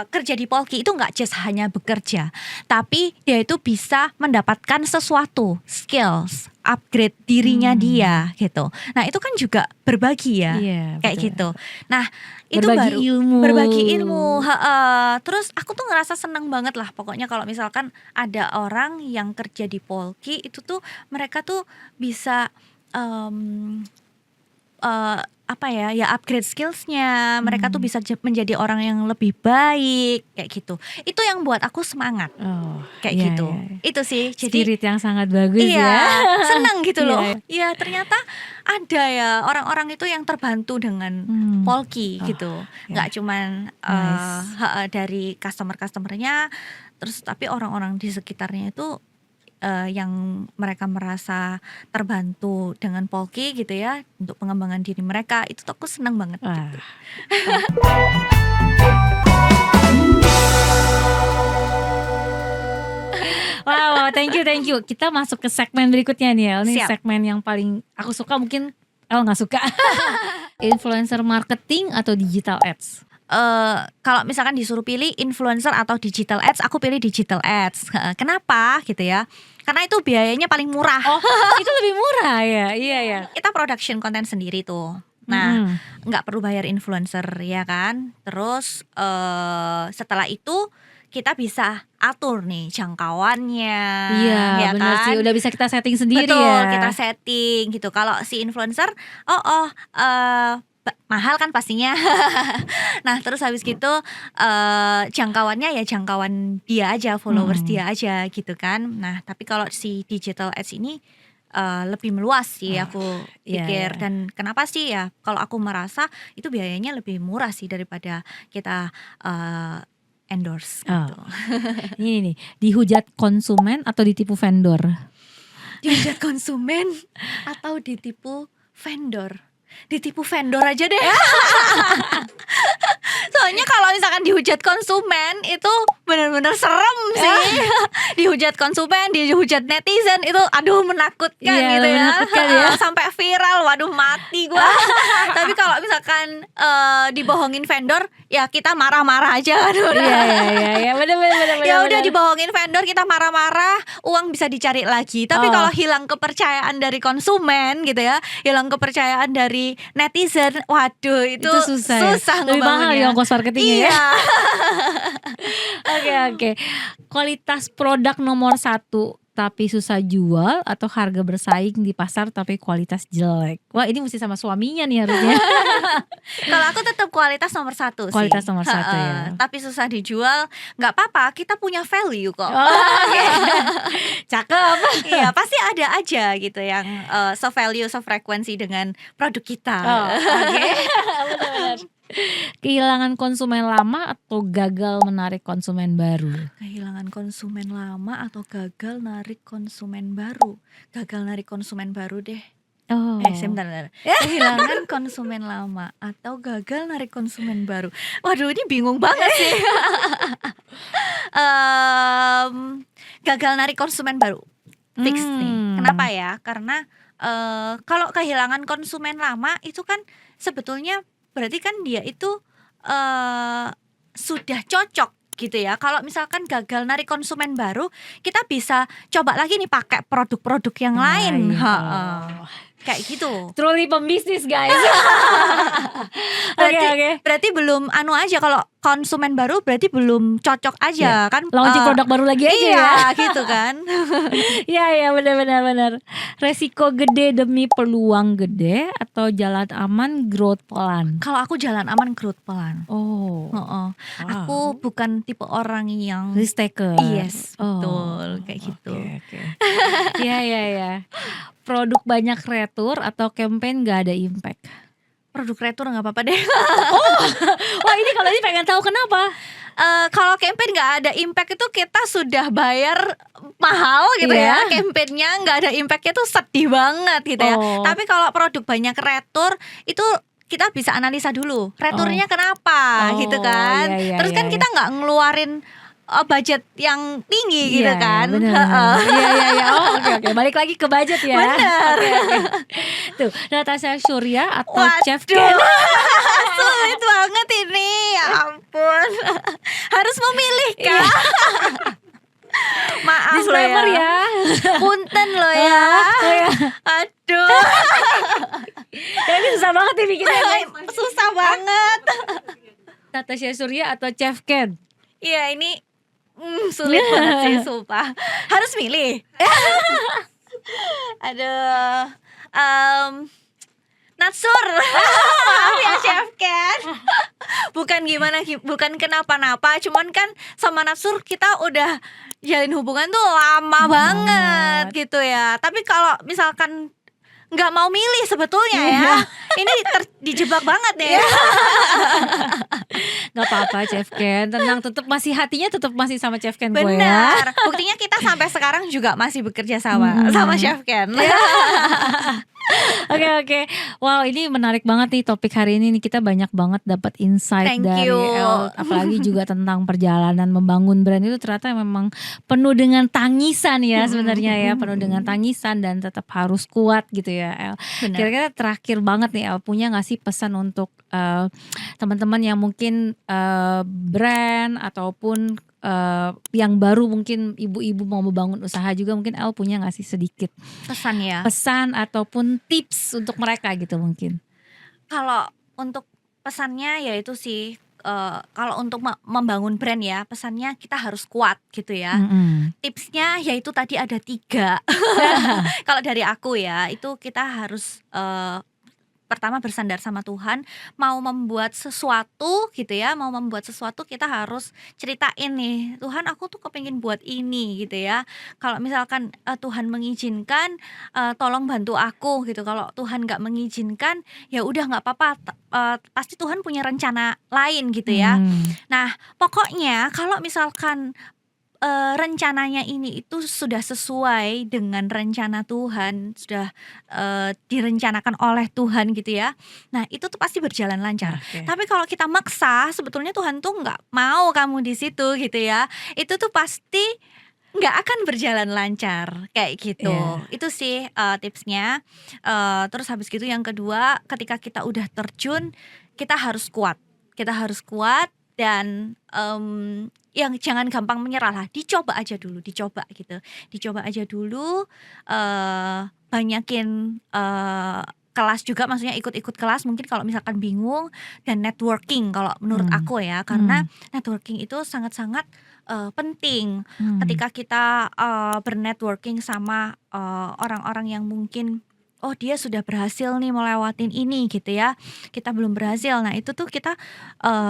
kerja di Polki itu nggak just hanya bekerja, tapi dia itu bisa mendapatkan sesuatu, skills, upgrade dirinya dia gitu. Nah itu kan juga berbagi ya, kayak betul. gitu. Nah itu berbagi ilmu. Terus aku tuh ngerasa senang banget lah pokoknya kalau misalkan ada orang yang kerja di Polki itu tuh mereka tuh bisa upgrade skillsnya, mereka tuh bisa menjadi orang yang lebih baik kayak gitu. Itu yang buat aku semangat kayak iya, gitu. iya. Itu sih, jadi Spirit yang sangat bagus iya ya. senang gitu loh. Iya, Iya ternyata ada ya orang-orang itu yang terbantu dengan Polki gitu. Nggak cuman Nice. dari customer-customernya, terus tapi orang-orang di sekitarnya itu yang mereka merasa terbantu dengan Polki gitu ya untuk pengembangan diri mereka, itu tuh aku senang banget Wah. gitu. Wow, thank you. Kita masuk ke segmen berikutnya nih El. Ini Siap. segmen yang paling aku suka, mungkin El nggak suka. Influencer marketing atau digital ads? Kalau misalkan disuruh pilih influencer atau digital ads, aku pilih digital ads. Kenapa gitu ya? Karena itu biayanya paling murah. Oh, itu lebih murah ya? Iya ya. Kita production konten sendiri tuh. Nah, nggak perlu bayar influencer ya kan. Terus setelah itu kita bisa atur nih jangkauannya. Iya, ya benar kan? sih. Udah bisa kita setting sendiri Betul, ya. kita setting gitu. Kalau si influencer, mahal kan pastinya. Nah terus habis gitu jangkauannya ya jangkauan dia aja, followers dia aja gitu kan. Nah tapi kalau si digital ads ini lebih meluas sih aku pikir. iya. Dan kenapa sih ya, kalau aku merasa itu biayanya lebih murah sih daripada kita endorse gitu. Ini nih, dihujat konsumen atau ditipu vendor? Dihujat konsumen atau ditipu vendor? Ditipu vendor aja deh. Soalnya kalau misalkan dihujat konsumen itu benar-benar serem sih. Dihujat konsumen, dihujat netizen itu aduh menakutkan Iya, gitu ya. menakutkan ya. Sampai viral, waduh mati gua. Tapi kalau misalkan dibohongin vendor, ya kita marah-marah aja. Iya, benar. Ya udah dibohongin vendor, kita marah-marah, uang bisa dicari lagi. Tapi kalau hilang kepercayaan dari konsumen gitu ya, hilang kepercayaan dari netizen, waduh itu susah Lebih mahal ya ongkos marketingnya ya. Iya. Oke. Kualitas produk nomor 1 tapi susah jual, atau harga bersaing di pasar tapi kualitas jelek? Wah, ini mesti sama suaminya nih harusnya. Kalau aku tetap kualitas nomor 1 sih. Kualitas nomor 1 ya. Tapi susah dijual, nggak apa-apa, kita punya value kok. Cakep. Iya pasti ada aja gitu yang se-value, se-frekuensi dengan produk kita. Benar. Kehilangan konsumen lama atau gagal menarik konsumen baru? Kehilangan konsumen lama atau gagal narik konsumen baru? Gagal narik konsumen baru deh. Sebentar. Kehilangan konsumen lama atau gagal narik konsumen baru? Waduh ini bingung banget sih. Gagal narik konsumen baru fix nih. Kenapa ya? Karena kalau kehilangan konsumen lama itu kan sebetulnya berarti kan dia itu sudah cocok gitu ya. Kalau misalkan gagal narik konsumen baru, kita bisa coba lagi nih pakai produk-produk yang lain. Kayak gitu. Truly pembisnis guys. Berarti belum aja, kalau konsumen baru berarti belum cocok aja kan. Launching produk baru lagi aja ya. Gitu kan. Iya benar. Resiko gede demi peluang gede atau jalan aman growth pelan? Kalau aku jalan aman growth pelan. Aku bukan tipe orang yang risk taker. Yes, betul kayak gitu. Iya. Produk banyak retur atau campaign gak ada impact? Produk retur nggak apa-apa deh. Wah ini kalau ini pengen tahu kenapa? Kalau campaign nggak ada impact itu kita sudah bayar mahal gitu ya. Campaignnya nggak ada impactnya tuh sedih banget gitu ya. Tapi kalau produk banyak retur itu kita bisa analisa dulu returnya kenapa gitu kan. Terus kan kita nggak ngeluarin budget yang tinggi gitu kan. Iya. Oke. Balik lagi ke budget ya. Bener. Tuh, Natasha Surya atau Chef Ken? Sulit banget ini, ya ampun. Harus memilih kan. Maaf Disclaimer loh ya. Punten loh ya. Aduh. Ini susah banget nih bikinnya. Susah banget. Natasha Surya atau Chef Ken? Iya ini sulit banget sih sumpah. Harus milih. Aduh. Natsur. Maaf ya Chef Ken. Bukan kenapa-napa, cuman kan sama Natsur kita udah jalin hubungan tuh lama banget gitu ya. Tapi kalau misalkan nggak mau milih sebetulnya ya, ini dijebak banget ya. Gak apa-apa Chef Ken, tenang, hatinya tetap masih sama Chef Ken gue ya. Benar. Buktinya kita sampai sekarang juga masih bekerja sama Chef Ken. Oke. Wow, ini menarik banget nih topik hari ini nih. Kita banyak banget dapat insight Thank dari you. El, apalagi juga tentang perjalanan membangun brand itu ternyata memang penuh dengan tangisan ya sebenarnya ya, penuh dengan tangisan dan tetap harus kuat gitu ya El. Benar. Kira-kira terakhir banget nih El, punya gak sih pesan untuk teman-teman yang mungkin brand ataupun yang baru, mungkin ibu-ibu mau membangun usaha juga, mungkin El punya gak sih sedikit Pesan ya. pesan ataupun tips untuk mereka gitu mungkin? Kalau untuk pesannya ya itu sih, kalau untuk membangun brand ya, pesannya kita harus kuat gitu ya. Tipsnya yaitu tadi ada 3. Kalau dari aku ya, itu kita harus pertama bersandar sama Tuhan. Mau membuat sesuatu gitu ya, kita harus ceritain nih, Tuhan aku tuh kepingin buat ini gitu ya. Kalau misalkan Tuhan mengizinkan, tolong bantu aku gitu. Kalau Tuhan gak mengizinkan, ya udah gak apa-apa, pasti Tuhan punya rencana lain gitu ya. Nah pokoknya kalau misalkan rencananya ini itu sudah sesuai dengan rencana Tuhan, sudah direncanakan oleh Tuhan gitu ya. Nah itu tuh pasti berjalan lancar. Tapi kalau kita maksa, sebetulnya Tuhan tuh nggak mau kamu di situ gitu ya. Itu tuh pasti nggak akan berjalan lancar kayak gitu. Itu sih tipsnya. Terus habis gitu yang kedua, ketika kita udah terjun, kita harus kuat. Dan yang jangan gampang menyerah lah, dicoba aja dulu banyakin kelas juga, maksudnya ikut-ikut kelas mungkin kalau misalkan bingung, dan networking kalau menurut aku ya, karena networking itu sangat-sangat penting ketika kita bernetworking sama orang-orang yang mungkin oh dia sudah berhasil nih melewatin ini gitu ya, kita belum berhasil. Nah itu tuh kita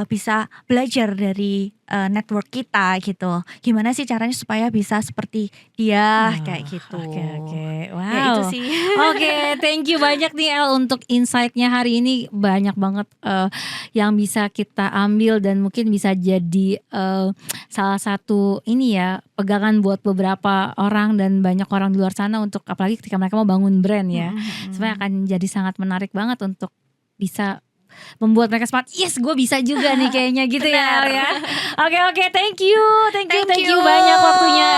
bisa belajar dari network kita gitu, gimana sih caranya supaya bisa seperti dia kayak gitu. Oke. Wow. Ya itu sih. Oke, thank you banyak nih El untuk insight-nya hari ini. Banyak banget yang bisa kita ambil dan mungkin bisa jadi salah satu ini ya, pegangan buat beberapa orang dan banyak orang di luar sana, untuk apalagi ketika mereka mau bangun brand ya. Sebenarnya akan jadi sangat menarik banget untuk bisa membuat mereka semangat, yes gue bisa juga nih kayaknya gitu ya El ya. Oke, thank you banyak waktunya